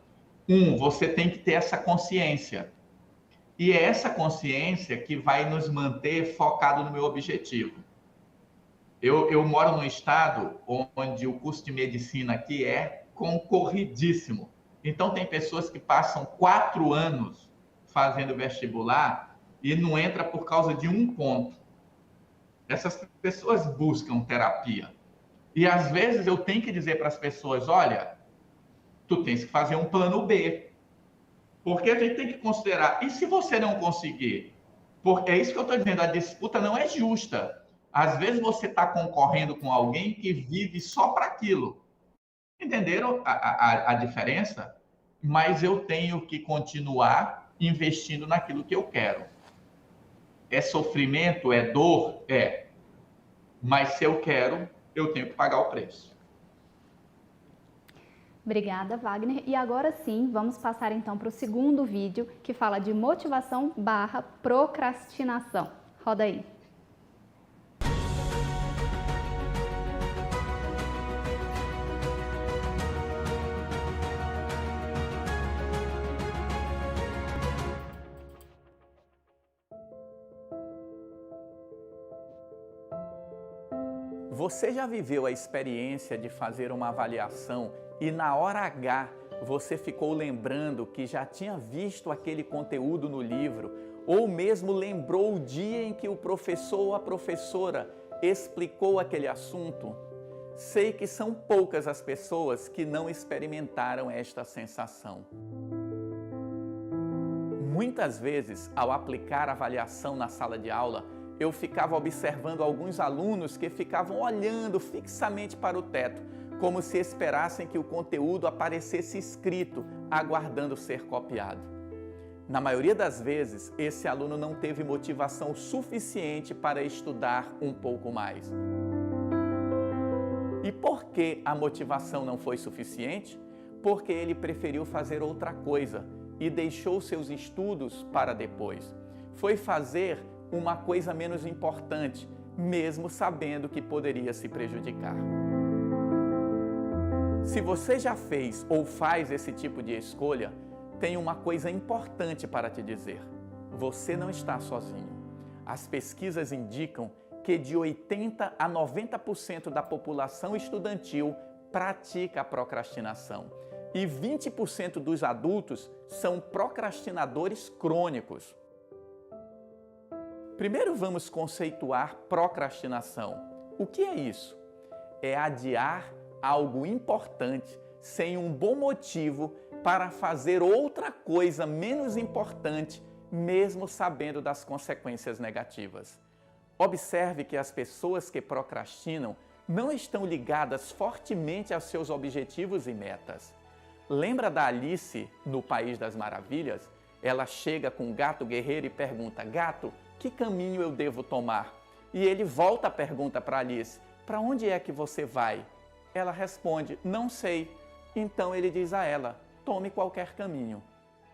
você tem que ter essa consciência. E é essa consciência que vai nos manter focado no meu objetivo. Eu moro num estado onde o curso de medicina aqui é concorridíssimo. Então, tem pessoas que passam 4 anos fazendo vestibular e não entra por causa de um ponto. Essas pessoas buscam terapia. E, às vezes, eu tenho que dizer para as pessoas, olha, tu tens que fazer um plano B. Porque a gente tem que considerar, e se você não conseguir? Porque é isso que eu estou dizendo, a disputa não é justa. Às vezes você está concorrendo com alguém que vive só para aquilo. Entenderam a diferença? Mas eu tenho que continuar investindo naquilo que eu quero. É sofrimento? É dor? É. Mas se eu quero, eu tenho que pagar o preço. Obrigada, Wagner. E agora sim, vamos passar então para o segundo vídeo, que fala de motivação / procrastinação. Roda aí. Você já viveu a experiência de fazer uma avaliação e na hora H você ficou lembrando que já tinha visto aquele conteúdo no livro ou mesmo lembrou o dia em que o professor ou a professora explicou aquele assunto? Sei que são poucas as pessoas que não experimentaram esta sensação. Muitas vezes, ao aplicar a avaliação na sala de aula, eu ficava observando alguns alunos que ficavam olhando fixamente para o teto, como se esperassem que o conteúdo aparecesse escrito, aguardando ser copiado. Na maioria das vezes, esse aluno não teve motivação suficiente para estudar um pouco mais. E por que a motivação não foi suficiente? Porque ele preferiu fazer outra coisa e deixou seus estudos para depois. Foi fazer uma coisa menos importante, mesmo sabendo que poderia se prejudicar. Se você já fez ou faz esse tipo de escolha, tem uma coisa importante para te dizer. Você não está sozinho. As pesquisas indicam que de 80% a 90% da população estudantil pratica a procrastinação. E 20% dos adultos são procrastinadores crônicos. Primeiro vamos conceituar procrastinação. O que é isso? É adiar algo importante sem um bom motivo para fazer outra coisa menos importante, mesmo sabendo das consequências negativas. Observe que as pessoas que procrastinam não estão ligadas fortemente aos seus objetivos e metas. Lembra da Alice no País das Maravilhas? Ela chega com o gato guerreiro e pergunta: gato, que caminho eu devo tomar? E ele volta a pergunta para Alice: para onde é que você vai? Ela responde: não sei. Então ele diz a ela: tome qualquer caminho.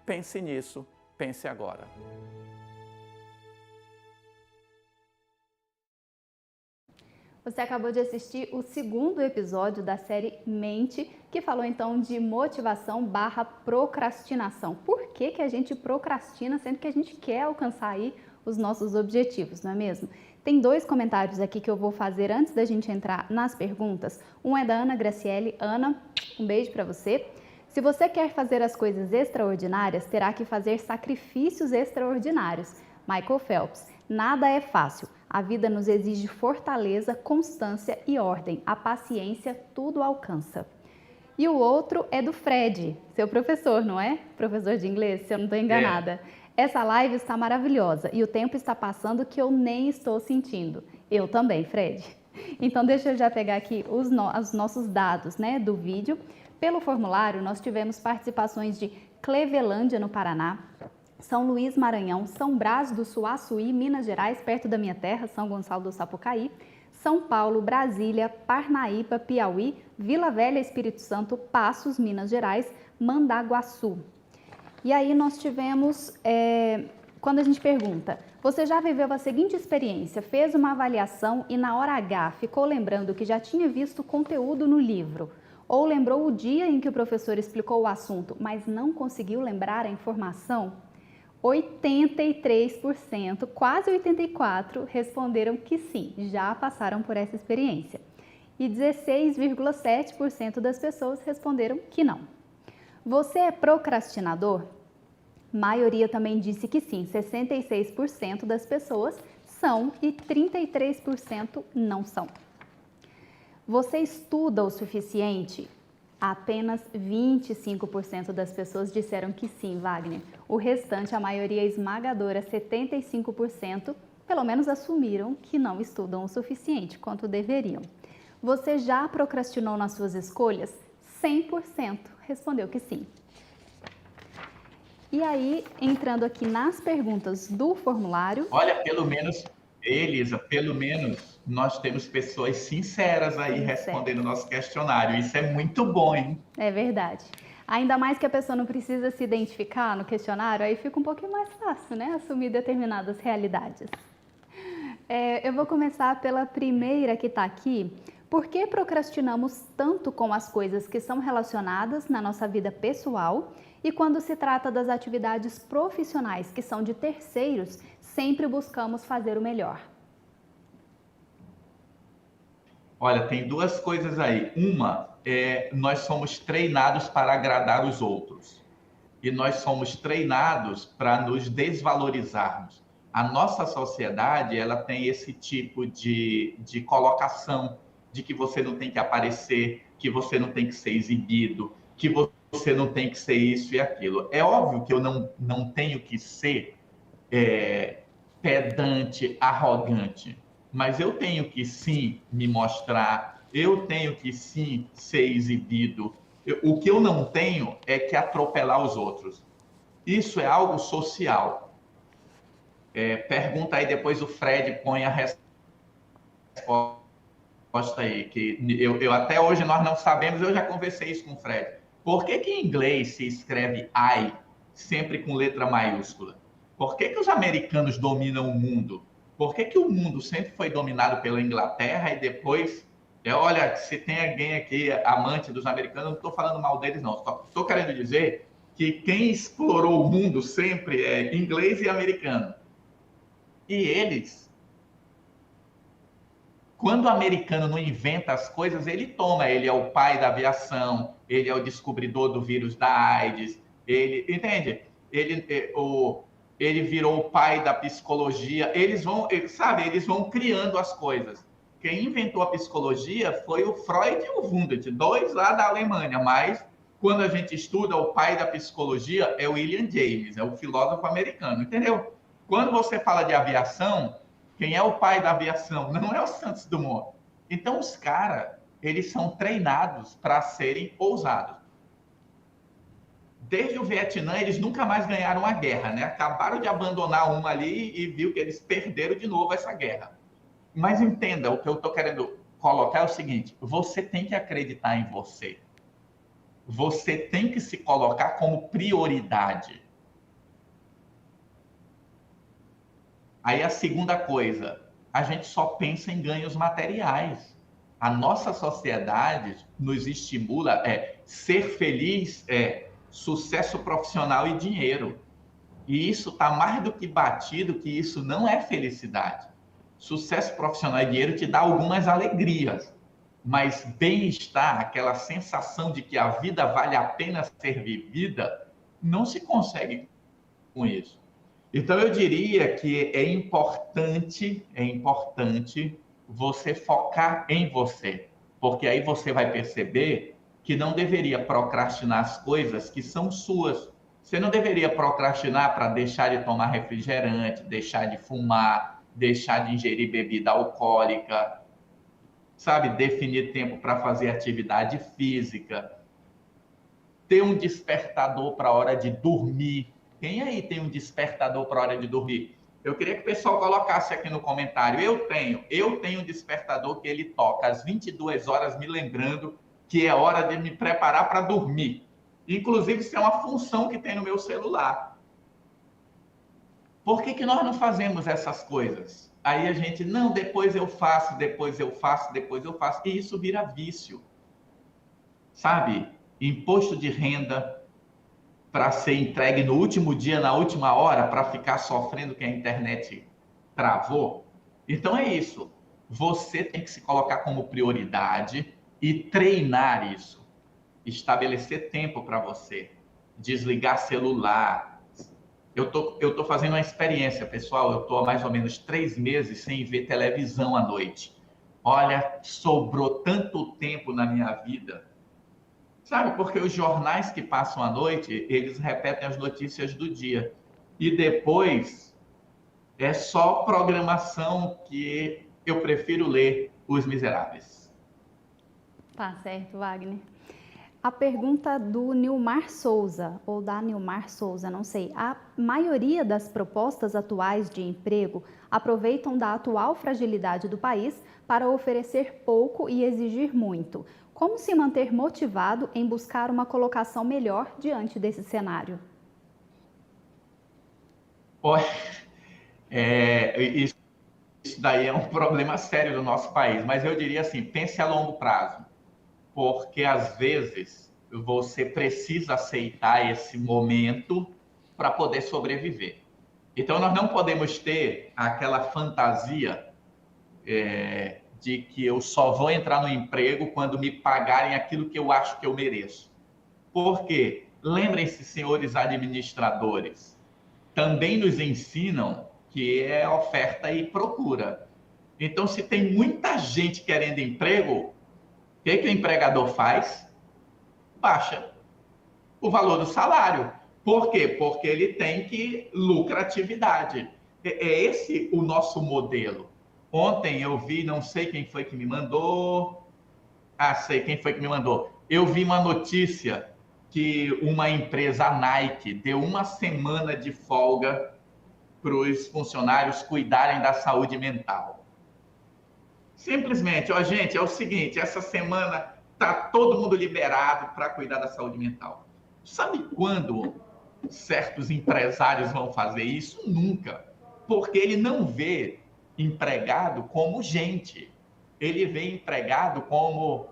Pense nisso, pense agora. Você acabou de assistir o segundo episódio da série Mente, que falou então de motivação/procrastinação. Por que que a gente procrastina sendo que a gente quer alcançar aí os nossos objetivos, não é mesmo? Tem 2 comentários aqui que eu vou fazer antes da gente entrar nas perguntas. Um é da Ana Graciele. Ana, um beijo para você. Se você quer fazer as coisas extraordinárias, terá que fazer sacrifícios extraordinários. Michael Phelps. Nada é fácil. A vida nos exige fortaleza, constância e ordem. A paciência tudo alcança. E o outro é do Fred, seu professor, não é? Professor de inglês, se eu não estou enganada. Essa live está maravilhosa e o tempo está passando que eu nem estou sentindo. Eu também, Fred. Então deixa eu já pegar aqui os nossos dados, né, do vídeo. Pelo formulário, nós tivemos participações de Clevelândia, no Paraná, São Luís, Maranhão, São Brás do Suaçuí, Minas Gerais, perto da minha terra, São Gonçalo do Sapucaí, São Paulo, Brasília, Parnaíba, Piauí, Vila Velha, Espírito Santo, Passos, Minas Gerais, Mandaguaçu. E aí nós tivemos, quando a gente pergunta, você já viveu a seguinte experiência, fez uma avaliação e na hora H ficou lembrando que já tinha visto conteúdo no livro, ou lembrou o dia em que o professor explicou o assunto, mas não conseguiu lembrar a informação? 83%, quase 84%, responderam que sim, já passaram por essa experiência. E 16,7% das pessoas responderam que não. Você é procrastinador? Maioria também disse que sim, 66% das pessoas são e 33% não são. Você estuda o suficiente? Apenas 25% das pessoas disseram que sim, Wagner. O restante, a maioria esmagadora, 75%, pelo menos assumiram que não estudam o suficiente quanto deveriam. Você já procrastinou nas suas escolhas? 100% respondeu que sim. E aí, entrando aqui nas perguntas do formulário... Olha, pelo menos, Elisa, pelo menos nós temos pessoas sinceras aí respondendo o nosso questionário. Isso é muito bom, hein? É verdade. Ainda mais que a pessoa não precisa se identificar no questionário, aí fica um pouquinho mais fácil, né? Assumir determinadas realidades. Eu vou começar pela primeira que está aqui. Por que procrastinamos tanto com as coisas que são relacionadas na nossa vida pessoal e quando se trata das atividades profissionais que são de terceiros, sempre buscamos fazer o melhor? Olha, tem 2 coisas aí. Uma nós somos treinados para agradar os outros. E nós somos treinados para nos desvalorizarmos. A nossa sociedade, ela tem esse tipo de colocação de que você não tem que aparecer, que você não tem que ser exibido, que você não tem que ser isso e aquilo. É óbvio que eu não tenho que ser pedante, arrogante, mas eu tenho que sim me mostrar, eu tenho que sim ser exibido. O que eu não tenho é que atropelar os outros. Isso é algo social. Pergunta aí, depois o Fred põe a resposta aí, que eu até hoje nós não sabemos, eu já conversei isso com o Fred. Por que que em inglês se escreve I sempre com letra maiúscula? Por que que os americanos dominam o mundo? Por que que o mundo sempre foi dominado pela Inglaterra e depois... olha, se tem alguém aqui amante dos americanos, eu não estou falando mal deles, não. Estou querendo dizer que quem explorou o mundo sempre é inglês e americano. E eles... Quando o americano não inventa as coisas, ele toma. Ele é o pai da aviação, ele é o descobridor do vírus da AIDS, entende? Ele virou o pai da psicologia. Eles vão criando as coisas. quem inventou a psicologia foi o Freud e o Wundt, dois lá da Alemanha, mas quando a gente estuda, o pai da psicologia é o William James, é o filósofo americano, entendeu? Quando você fala de aviação, quem é o pai da aviação? Não é o Santos Dumont. Então, os caras, eles são treinados para serem ousados. Desde o Vietnã, eles nunca mais ganharam a guerra, né? Acabaram de abandonar uma ali e viu que eles perderam de novo essa guerra. Mas entenda, o que eu estou querendo colocar é o seguinte: você tem que acreditar em você. Você tem que se colocar como prioridade. Aí a segunda coisa, a gente só pensa em ganhos materiais. A nossa sociedade nos estimula ser feliz, sucesso profissional e dinheiro. E isso está mais do que batido que isso não é felicidade. Sucesso profissional e dinheiro te dá algumas alegrias, mas bem-estar, aquela sensação de que a vida vale a pena ser vivida, não se consegue com isso. Então, eu diria que é importante você focar em você, porque aí você vai perceber que não deveria procrastinar as coisas que são suas. Você não deveria procrastinar para deixar de tomar refrigerante, deixar de fumar, deixar de ingerir bebida alcoólica, sabe? Definir tempo para fazer atividade física, ter um despertador para a hora de dormir. Quem aí tem um despertador para a hora de dormir? Eu queria que o pessoal colocasse aqui no comentário. Eu tenho um despertador que ele toca às 22 horas, me lembrando que é hora de me preparar para dormir. Inclusive, isso é uma função que tem no meu celular. Por que nós não fazemos essas coisas? Aí a gente, não, depois eu faço. E isso vira vício. Sabe? Imposto de renda para ser entregue no último dia, na última hora, para ficar sofrendo que a internet travou. Então é isso. Você tem que se colocar como prioridade e treinar isso. Estabelecer tempo para você. Desligar celular. Eu tô fazendo uma experiência, pessoal. Eu estou há mais ou menos 3 meses sem ver televisão à noite. Olha, sobrou tanto tempo na minha vida. Sabe, porque os jornais que passam à noite, eles repetem as notícias do dia. E depois é só programação que eu prefiro ler Os Miseráveis. Tá certo, Wagner. A pergunta do Nilmar Souza, ou da Nilmar Souza, não sei. A maioria das propostas atuais de emprego aproveitam da atual fragilidade do país para oferecer pouco e exigir muito. Como se manter motivado em buscar uma colocação melhor diante desse cenário? Isso daí é um problema sério do nosso país, mas eu diria assim, pense a longo prazo, porque às vezes você precisa aceitar esse momento para poder sobreviver. Então nós não podemos ter aquela fantasia de que eu só vou entrar no emprego quando me pagarem aquilo que eu acho que eu mereço. Porque, lembrem-se, senhores administradores, também nos ensinam que é oferta e procura. Então, se tem muita gente querendo emprego, o que o empregador faz? Baixa o valor do salário. Por quê? Porque ele tem que lucratividade. É esse o nosso modelo. Ontem eu vi, não sei quem foi que me mandou. Sei quem foi que me mandou. Eu vi uma notícia que uma empresa, a Nike, deu 1 semana de folga para os funcionários cuidarem da saúde mental. Simplesmente, gente, é o seguinte, essa semana tá todo mundo liberado para cuidar da saúde mental. Sabe quando certos empresários vão fazer isso? Nunca. Porque ele não vê empregado como gente. Ele vê empregado como,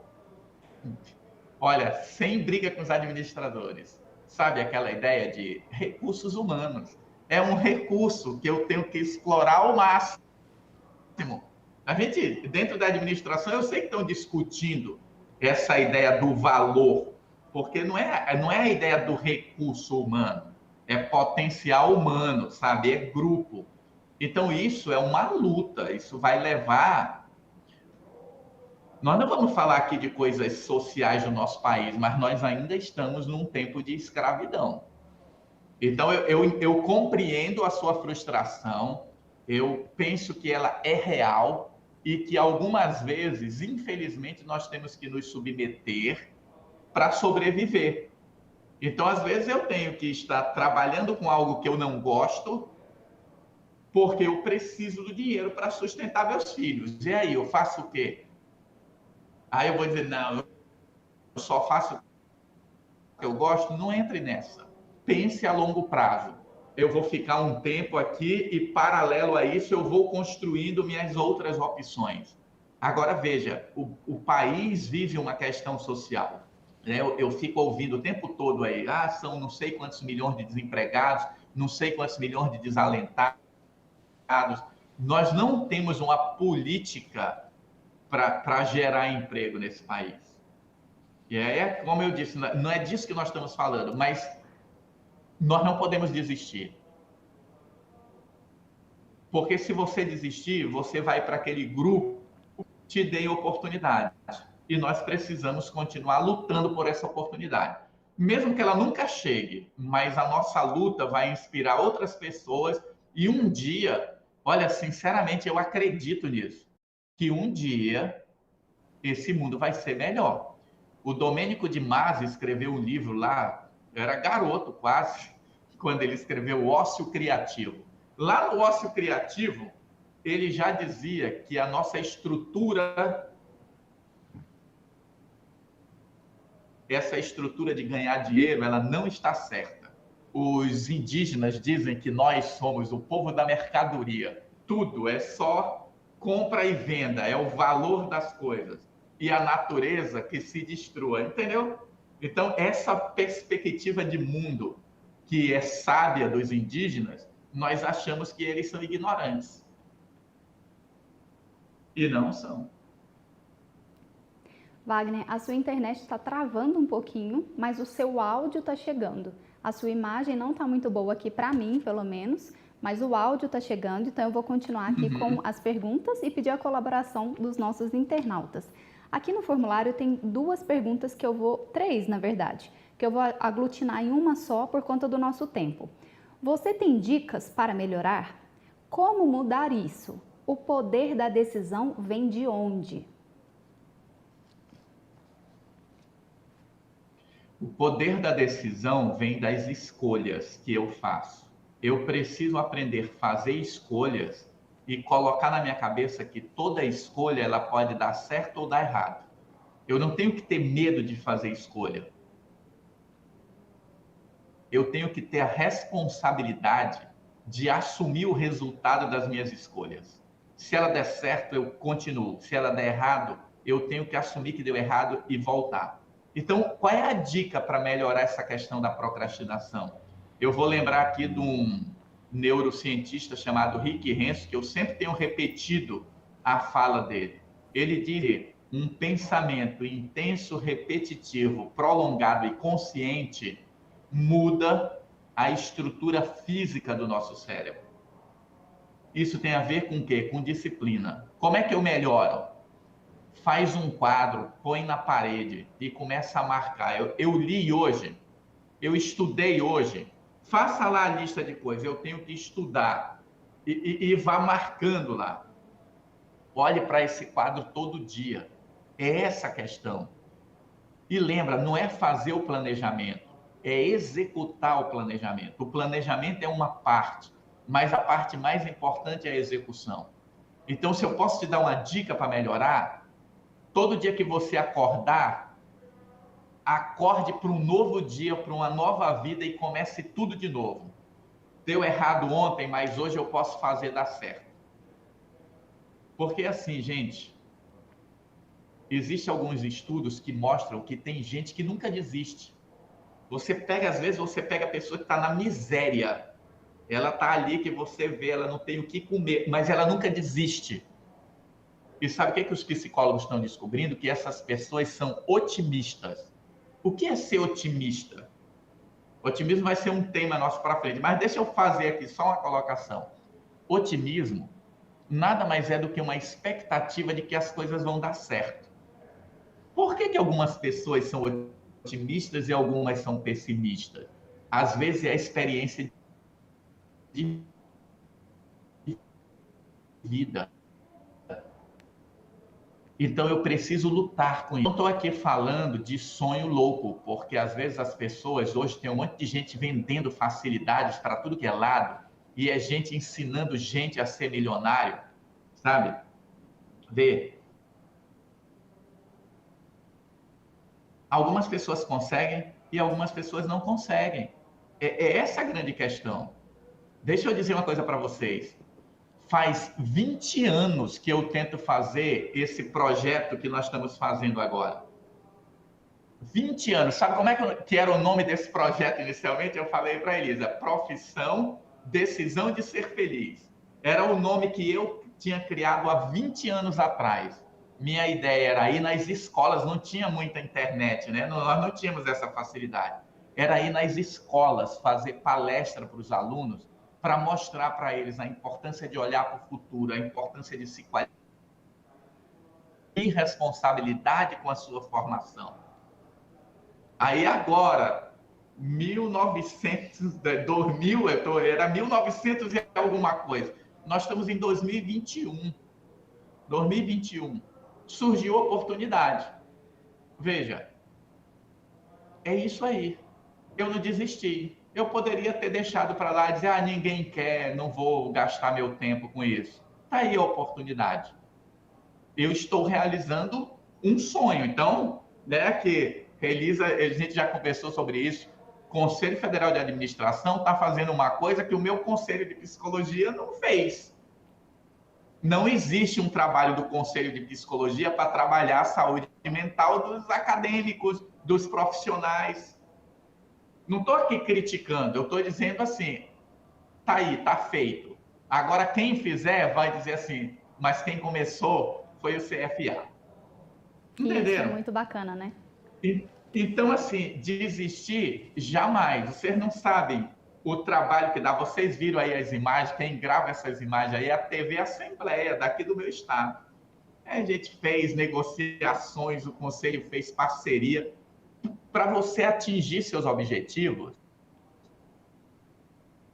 olha, sem briga com os administradores. Sabe aquela ideia de recursos humanos? É um recurso que eu tenho que explorar ao máximo. A gente, dentro da administração, eu sei que estão discutindo essa ideia do valor, porque não é a ideia do recurso humano, é potencial humano, sabe? É grupo. Então, isso é uma luta, isso vai levar Nós não vamos falar aqui de coisas sociais do nosso país, mas nós ainda estamos num tempo de escravidão. Então, eu compreendo a sua frustração, eu penso que ela é real e que algumas vezes, infelizmente, nós temos que nos submeter para sobreviver. Então, às vezes, eu tenho que estar trabalhando com algo que eu não gosto, porque eu preciso do dinheiro para sustentar meus filhos. E aí, eu faço o quê? Aí eu vou dizer, não, eu só faço o que eu gosto. Não entre nessa. Pense a longo prazo. Eu vou ficar um tempo aqui e, paralelo a isso, eu vou construindo minhas outras opções. Agora, veja, o país vive uma questão social. Eu fico ouvindo o tempo todo aí, são não sei quantos milhões de desempregados, não sei quantos milhões de desalentados. Nós não temos uma política para gerar emprego nesse país. E como eu disse, não é disso que nós estamos falando, mas nós não podemos desistir. Porque se você desistir, você vai para aquele grupo que te dê oportunidade. E nós precisamos continuar lutando por essa oportunidade. Mesmo que ela nunca chegue, mas a nossa luta vai inspirar outras pessoas e um dia, olha, sinceramente, eu acredito nisso, que um dia esse mundo vai ser melhor. O Domênico de Masi escreveu um livro lá, eu era garoto quase, quando ele escreveu O Ócio Criativo. Lá no Ócio Criativo, ele já dizia que a nossa estrutura, essa estrutura de ganhar dinheiro, ela não está certa. Os indígenas dizem que nós somos o povo da mercadoria. Tudo é só compra e venda, é o valor das coisas. E a natureza que se destrua, entendeu? Então, essa perspectiva de mundo que é sábia dos indígenas, nós achamos que eles são ignorantes. E não são. Wagner, a sua internet está travando um pouquinho, mas o seu áudio está chegando. A sua imagem não está muito boa aqui para mim, pelo menos, mas o áudio está chegando, então eu vou continuar aqui com as perguntas e pedir a colaboração dos nossos internautas. Aqui no formulário tem três na verdade, que eu vou aglutinar em uma só por conta do nosso tempo. Você tem dicas para melhorar? Como mudar isso? O poder da decisão vem de onde? O poder da decisão vem das escolhas que eu faço. Eu preciso aprender a fazer escolhas e colocar na minha cabeça que toda escolha ela pode dar certo ou dar errado. Eu não tenho que ter medo de fazer escolha. Eu tenho que ter a responsabilidade de assumir o resultado das minhas escolhas. Se ela der certo, eu continuo. Se ela der errado, eu tenho que assumir que deu errado e voltar. Então, qual é a dica para melhorar essa questão da procrastinação? Eu vou lembrar aqui de um neurocientista chamado Rick Renzo, que eu sempre tenho repetido a fala dele. Ele diz: um pensamento intenso, repetitivo, prolongado e consciente muda a estrutura física do nosso cérebro. Isso tem a ver com o quê? Com disciplina. Como é que eu melhoro? Faz um quadro, põe na parede e começa a marcar. Eu li hoje, eu estudei hoje. Faça lá a lista de coisas, eu tenho que estudar. E vá marcando lá. Olhe para esse quadro todo dia. É essa a questão. E lembra, não é fazer o planejamento, é executar o planejamento. O planejamento é uma parte, mas a parte mais importante é a execução. Então, se eu posso te dar uma dica para melhorar, todo dia que você acordar, acorde para um novo dia, para uma nova vida e comece tudo de novo. Deu errado ontem, mas hoje eu posso fazer dar certo. Porque assim, gente, existem alguns estudos que mostram que tem gente que nunca desiste. Às vezes você pega a pessoa que está na miséria. Ela está ali que você vê, ela não tem o que comer, mas ela nunca desiste. E sabe o que os psicólogos estão descobrindo? Que essas pessoas são otimistas. O que é ser otimista? Otimismo vai ser um tema nosso para frente, mas deixa eu fazer aqui só uma colocação. Otimismo nada mais é do que uma expectativa de que as coisas vão dar certo. que algumas pessoas são otimistas e algumas são pessimistas? Às vezes é a experiência de vida. Então eu preciso lutar com isso. Não estou aqui falando de sonho louco, porque às vezes as pessoas, hoje tem um monte de gente vendendo facilidades para tudo que é lado, e é gente ensinando gente a ser milionário, sabe? Vê. Algumas pessoas conseguem e algumas pessoas não conseguem. É essa a grande questão. Deixa eu dizer uma coisa para vocês. Faz 20 anos que eu tento fazer esse projeto que nós estamos fazendo agora. 20 anos. Sabe como é que era o nome desse projeto inicialmente? Eu falei para a Elisa, Profissão Decisão de Ser Feliz. Era o nome que eu tinha criado há 20 anos atrás. Minha ideia era ir nas escolas, não tinha muita internet, né? Nós não tínhamos essa facilidade. Era ir nas escolas, fazer palestra para os alunos, para mostrar para eles a importância de olhar para o futuro, a importância de se qualificar e responsabilidade com a sua formação. Aí agora, 2000, era 1900 e alguma coisa. Nós estamos em 2021. 2021. Surgiu a oportunidade. Veja, é isso aí. Eu não desisti. Eu poderia ter deixado para lá e dizer, ninguém quer, não vou gastar meu tempo com isso. Está aí a oportunidade. Eu estou realizando um sonho. Então, né, que Elisa, a gente já conversou sobre isso, o Conselho Federal de Administração está fazendo uma coisa que o meu Conselho de Psicologia não fez. Não existe um trabalho do Conselho de Psicologia para trabalhar a saúde mental dos acadêmicos, dos profissionais. Não estou aqui criticando, eu estou dizendo assim, tá aí, tá feito. Agora, quem fizer vai dizer assim, mas quem começou foi o CFA. Entenderam? Isso é muito bacana, né? Então, assim, desistir, jamais. Vocês não sabem o trabalho que dá. Vocês viram aí as imagens, quem grava essas imagens aí é a TV Assembleia, daqui do meu estado. A gente fez negociações, o Conselho fez parceria. Para você atingir seus objetivos,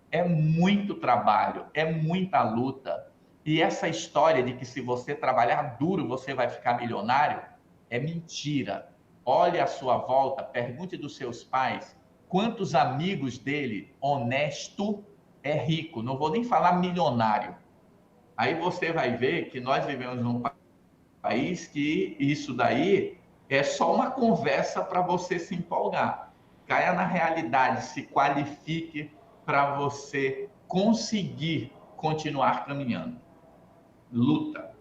é muito trabalho, é muita luta. E essa história de que se você trabalhar duro, você vai ficar milionário, é mentira. Olhe à sua volta, pergunte dos seus pais, quantos amigos dele, honesto, é rico. Não vou nem falar milionário. Aí você vai ver que nós vivemos num país que isso daí é só uma conversa para você se empolgar. Caia na realidade, se qualifique para você conseguir continuar caminhando. Luta.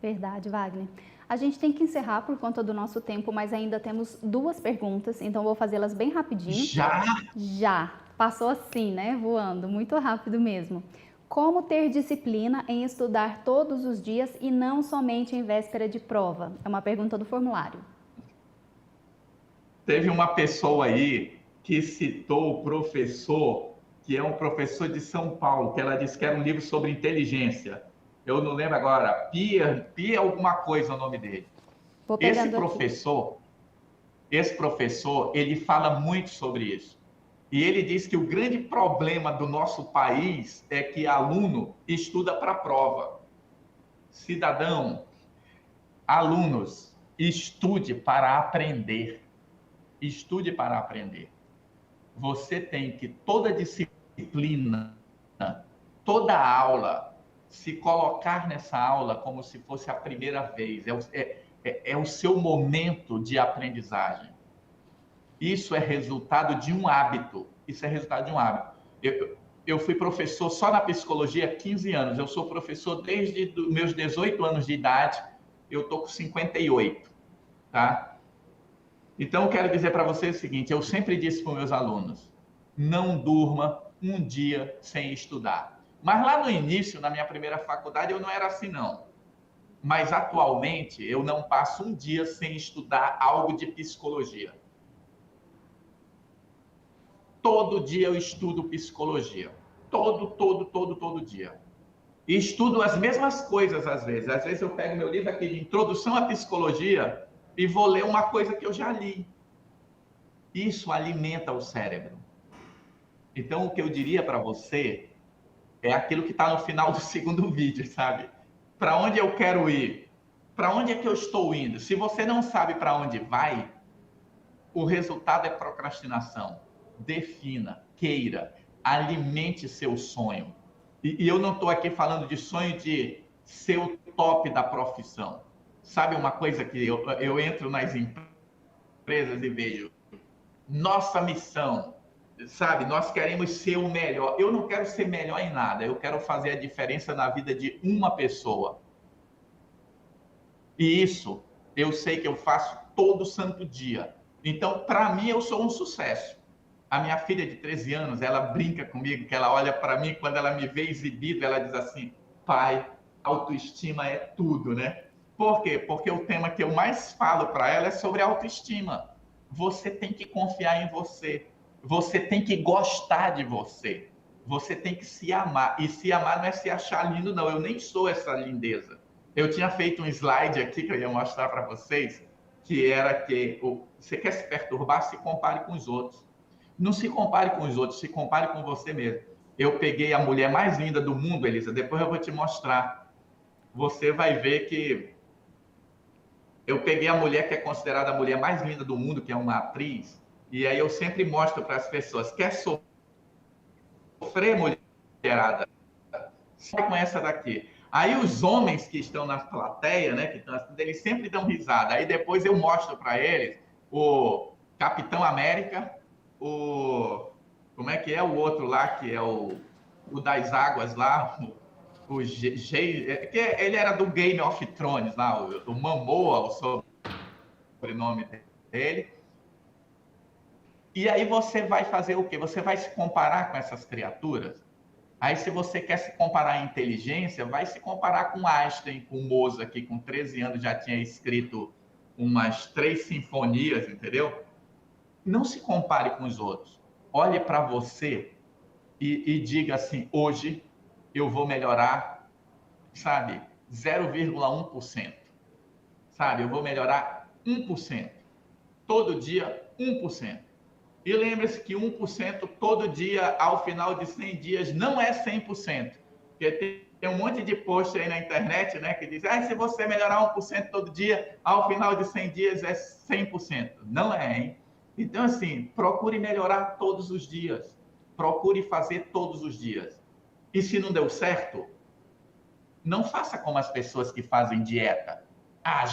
Verdade, Wagner. A gente tem que encerrar por conta do nosso tempo, mas ainda temos 2 perguntas, então vou fazê-las bem rapidinho. Já? Já. Passou assim, né? Voando, muito rápido mesmo. Como ter disciplina em estudar todos os dias e não somente em véspera de prova? É uma pergunta do formulário. Teve uma pessoa aí que citou o professor, que é um professor de São Paulo, que ela disse que era um livro sobre inteligência. Eu não lembro agora, Pia alguma coisa é o nome dele. Esse professor, ele fala muito sobre isso. E ele diz que o grande problema do nosso país é que aluno estuda para a prova. Cidadão, alunos, estude para aprender. Estude para aprender. Você tem que, toda disciplina, toda aula, se colocar nessa aula como se fosse a primeira vez. É o seu momento de aprendizagem. Isso é resultado de um hábito. Isso é resultado de um hábito. Eu fui professor só na psicologia há 15 anos. Eu sou professor desde os meus 18 anos de idade. Eu estou com 58, tá? Então, eu quero dizer para vocês o seguinte, eu sempre disse para os meus alunos, não durma um dia sem estudar. Mas lá no início, na minha primeira faculdade, eu não era assim, não. Mas, atualmente, eu não passo um dia sem estudar algo de psicologia. Todo dia eu estudo psicologia. Todo dia. E estudo as mesmas coisas, às vezes. Às vezes eu pego meu livro aqui de Introdução à Psicologia, e vou ler uma coisa que eu já li. Isso alimenta o cérebro. Então, o que eu diria para você é aquilo que está no final do segundo vídeo, sabe? Para onde eu quero ir? Para onde é que eu estou indo? Se você não sabe para onde vai, o resultado é procrastinação. Defina, queira, alimente seu sonho. E eu não estou aqui falando de sonho de ser o top da profissão. Sabe uma coisa que eu entro nas empresas e vejo? Nossa missão, sabe? Nós queremos ser o melhor. Eu não quero ser melhor em nada. Eu quero fazer a diferença na vida de uma pessoa. E isso eu sei que eu faço todo santo dia. Então, para mim, eu sou um sucesso. A minha filha de 13 anos, ela brinca comigo, que ela olha para mim, quando ela me vê exibido, ela diz assim: pai, autoestima é tudo, né? Por quê? Porque o tema que eu mais falo para ela é sobre autoestima. Você tem que confiar em você. Você tem que gostar de você. Você tem que se amar. E se amar não é se achar lindo, não. Eu nem sou essa lindeza. Eu tinha feito um slide aqui que eu ia mostrar para vocês, que era que você quer se perturbar, se compare com os outros. Não se compare com os outros, se compare com você mesmo. Eu peguei a mulher mais linda do mundo, Elisa, depois eu vou te mostrar. Você vai ver que eu peguei a mulher que é considerada a mulher mais linda do mundo, que é uma atriz, e aí eu sempre mostro para as pessoas: quer sofrer, mulherada? Sai com essa daqui. Aí os homens que estão na plateia, né, que estão, eles sempre dão risada. Aí depois eu mostro para eles o Capitão América, como é que é o outro lá, que é o das águas lá, que ele era do Game of Thrones lá, o Momoa, o sobrenome dele. E aí você vai fazer o quê? Você vai se comparar com essas criaturas? Aí, se você quer se comparar em inteligência, vai se comparar com Einstein, com Mozart, que com 13 anos já tinha escrito umas 3 sinfonias, entendeu? Não se compare com os outros. Olhe para você e diga assim: hoje eu vou melhorar, sabe, 0,1%. Sabe, eu vou melhorar 1%. Todo dia, 1%. E lembre-se que 1% todo dia, ao final de 100 dias, não é 100%. Porque tem um monte de post aí na internet, né, que diz: se você melhorar 1% todo dia, ao final de 100 dias é 100%. Não é, hein? Então, assim, procure melhorar todos os dias. Procure fazer todos os dias. E se não deu certo, não faça como as pessoas que fazem dieta.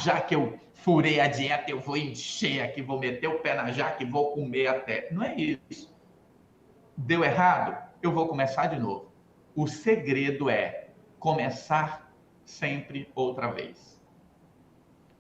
Já que eu furei a dieta, eu vou encher aqui, vou meter o pé na jaca e vou comer até. Não é isso. Deu errado? Eu vou começar de novo. O segredo é começar sempre outra vez.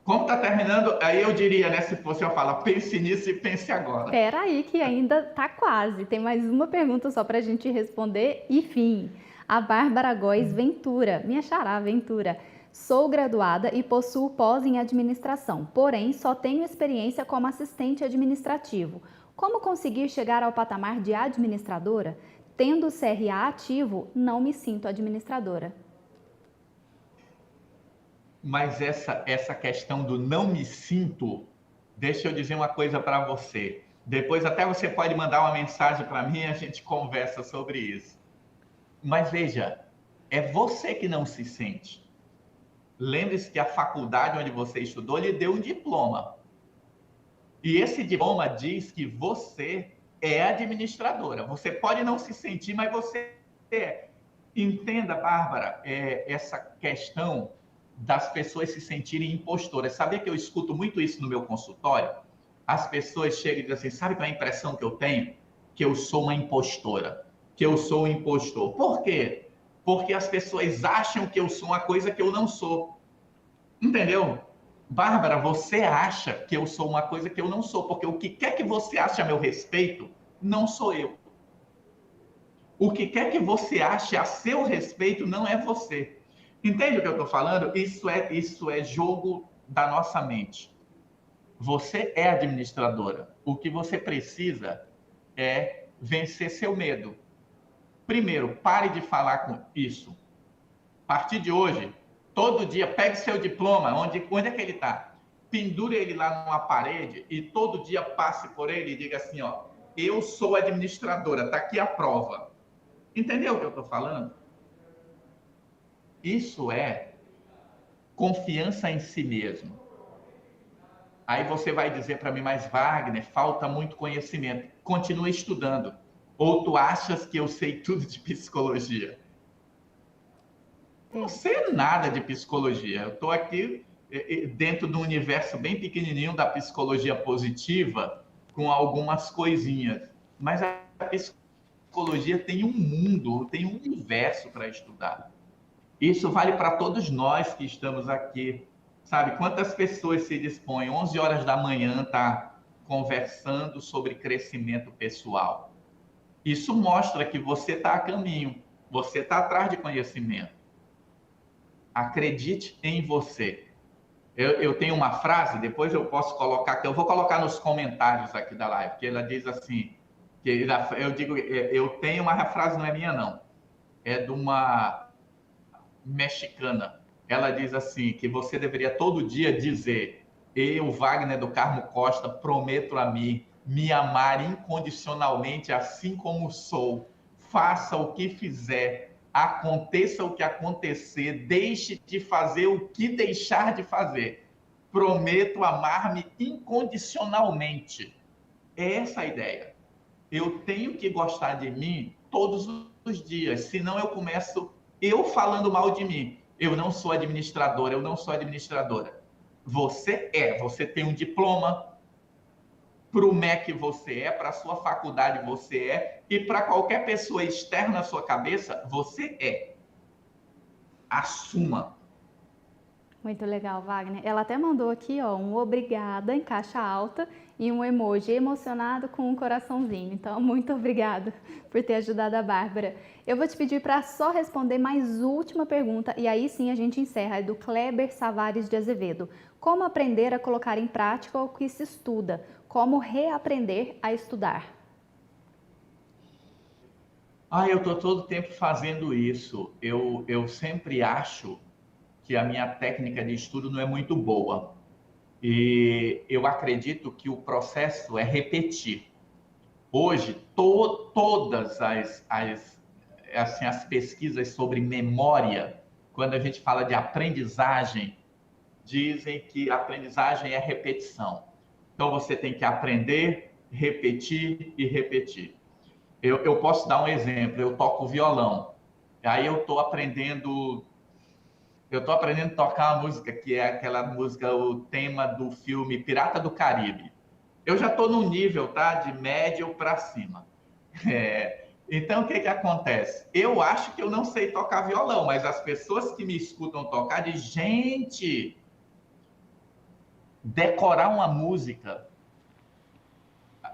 Como está terminando, aí eu diria, né, se fosse eu falar, pense nisso e pense agora. Espera aí que ainda tá quase. Tem mais uma pergunta só para a gente responder e fim. A Bárbara Góes Ventura, minha xará Ventura. Sou graduada e possuo pós em administração, porém só tenho experiência como assistente administrativo. Como conseguir chegar ao patamar de administradora? Tendo o CRA ativo, não me sinto administradora. Mas essa questão do não me sinto, deixa eu dizer uma coisa para você. Depois até você pode mandar uma mensagem para mim e a gente conversa sobre isso. Mas veja, é você que não se sente. Lembre-se que a faculdade onde você estudou lhe deu um diploma. E esse diploma diz que você é administradora. Você pode não se sentir, mas você é. Entenda, Bárbara, essa questão das pessoas se sentirem impostoras. Sabia que eu escuto muito isso no meu consultório? As pessoas chegam e dizem assim: sabe qual é a impressão que eu tenho? Que eu sou uma impostora. Que eu sou um impostor. Por quê? Porque as pessoas acham que eu sou uma coisa que eu não sou. Entendeu? Bárbara, você acha que eu sou uma coisa que eu não sou, porque o que quer que você ache a meu respeito, não sou eu. O que quer que você ache a seu respeito, não é você. Entende o que eu estou falando? Isso é jogo da nossa mente. Você é administradora. O que você precisa é vencer seu medo. Primeiro, pare de falar com isso. A partir de hoje, todo dia, pegue seu diploma. Onde é que ele está? pendure ele lá numa parede e todo dia passe por ele e diga assim, ó, eu sou administradora, tá aqui a prova. Entendeu o que eu estou falando? Isso é confiança em si mesmo. Aí você vai dizer para mim, mas Wagner, falta muito conhecimento. Continue estudando. Ou tu achas que eu sei tudo de psicologia? Eu não sei nada de psicologia. Eu estou aqui dentro do universo bem pequenininho da psicologia positiva, com algumas coisinhas. Mas a psicologia tem um mundo, tem um universo para estudar. Isso vale para todos nós que estamos aqui. Sabe, quantas pessoas se dispõem, 11 horas da manhã, tá conversando sobre crescimento pessoal? Isso mostra que você está a caminho, você está atrás de conhecimento. Acredite em você. Eu tenho uma frase, depois eu posso colocar, que eu vou colocar nos comentários aqui da live, que ela diz assim, eu digo, eu tenho uma frase, não é minha não, é de uma mexicana. Ela diz assim, que você deveria todo dia dizer, eu, Wagner do Carmo Costa, prometo a mim me amar incondicionalmente assim como sou, faça o que fizer, aconteça o que acontecer, deixe de fazer o que deixar de fazer, prometo amar-me incondicionalmente. É essa a ideia. Eu tenho que gostar de mim todos os dias, senão eu começo eu falando mal de mim. Eu não sou administradora, eu não sou administradora. Você tem um diploma, para o MEC você é, para a sua faculdade você é, e para qualquer pessoa externa à sua cabeça, você é. Assuma. Muito legal, Wagner. Ela até mandou aqui, ó, um obrigada em caixa alta e um emoji emocionado com um coraçãozinho. Então, muito obrigada por ter ajudado a Bárbara. Eu vou te pedir para só responder mais última pergunta e aí sim a gente encerra, é do Kleber Savares de Azevedo. Como aprender a colocar em prática o que se estuda? Como reaprender a estudar? Eu estou todo tempo fazendo isso. Eu sempre acho que a minha técnica de estudo não é muito boa. E eu acredito que o processo é repetir. Hoje, todas as pesquisas sobre memória, quando a gente fala de aprendizagem, dizem que a aprendizagem é repetição. Então, você tem que aprender, repetir e repetir. Eu posso dar um exemplo. Eu toco violão. Aí eu estou aprendendo a tocar uma música que é aquela música, o tema do filme Pirata do Caribe. Eu já estou no nível, tá? De médio para cima. Então, o que acontece? Eu acho que eu não sei tocar violão, mas as pessoas que me escutam tocar dizem, gente, decorar uma música,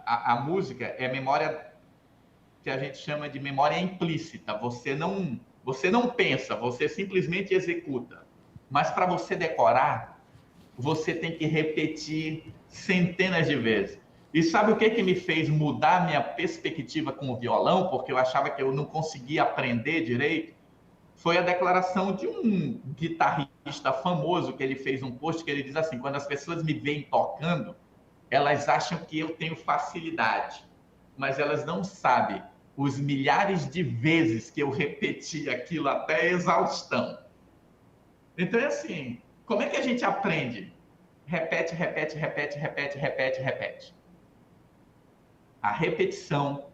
a música é memória que a gente chama de memória implícita. Você não pensa, você simplesmente executa. Mas para você decorar, você tem que repetir centenas de vezes. E sabe o que me fez mudar minha perspectiva com o violão? Porque eu achava que eu não conseguia aprender direito. Foi a declaração de um guitarrista famoso, que ele fez um post que ele diz assim, quando as pessoas me veem tocando, elas acham que eu tenho facilidade, mas elas não sabem os milhares de vezes que eu repeti aquilo até exaustão. Então é assim, como é que a gente aprende? Repete, repete, repete, repete, repete, repete. A repetição,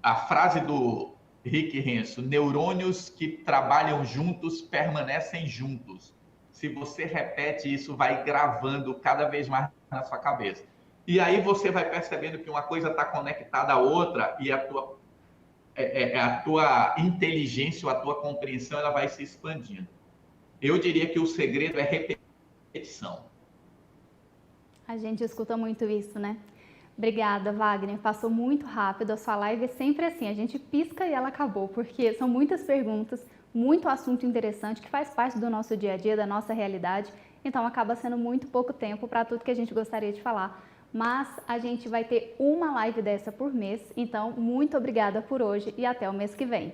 a frase do Rick Renzo, neurônios que trabalham juntos permanecem juntos. Se você repete isso, vai gravando cada vez mais na sua cabeça. E aí você vai percebendo que uma coisa está conectada à outra e a tua inteligência ou a tua compreensão ela vai se expandindo. Eu diria que o segredo é repetição. A gente escuta muito isso, né? Obrigada, Wagner. Passou muito rápido. A sua live é sempre assim, a gente pisca e ela acabou, porque são muitas perguntas, muito assunto interessante que faz parte do nosso dia a dia, da nossa realidade. Então acaba sendo muito pouco tempo para tudo que a gente gostaria de falar. Mas a gente vai ter uma live dessa por mês. Então, muito obrigada por hoje e até o mês que vem.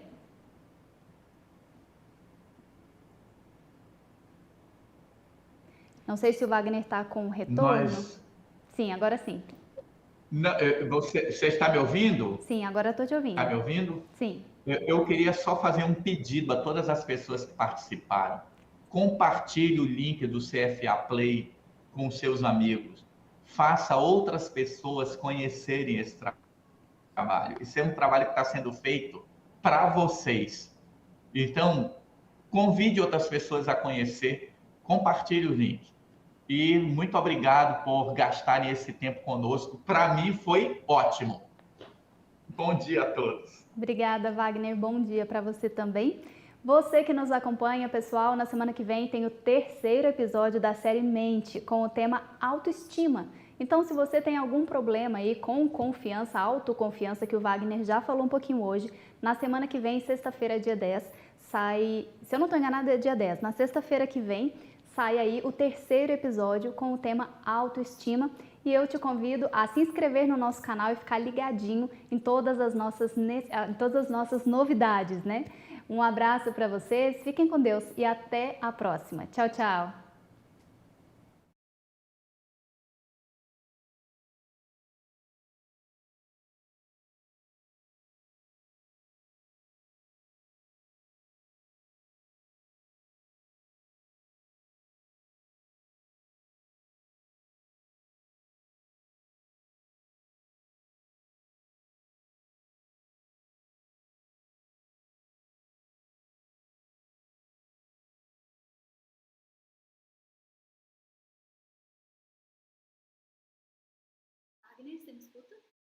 Não Não sei se o Wagner está com retorno. Nós... Sim, agora sim. Você está me ouvindo? Sim, agora estou te ouvindo. Está me ouvindo? Sim. Eu queria só fazer um pedido a todas as pessoas que participaram. Compartilhe o link do CFA Play com seus amigos. Faça outras pessoas conhecerem esse trabalho. Isso é um trabalho que está sendo feito para vocês. Então, convide outras pessoas a conhecer, compartilhe o link. E muito obrigado por gastarem esse tempo conosco. Para mim foi ótimo. Bom dia a todos. Obrigada, Wagner. Bom dia para você também. Você que nos acompanha, pessoal, na semana que vem tem o terceiro episódio da série Mente, com o tema autoestima. Então, se você tem algum problema aí com confiança, autoconfiança, que o Wagner já falou um pouquinho hoje, na semana que vem, sexta-feira, dia 10, sai, se eu não estou enganada, é dia 10, na sexta-feira que vem, sai aí o terceiro episódio com o tema autoestima. E eu te convido a se inscrever no nosso canal e ficar ligadinho em todas as nossas novidades, né? Um abraço para vocês, fiquem com Deus e até a próxima. Tchau, tchau! Agnes, você me escuta?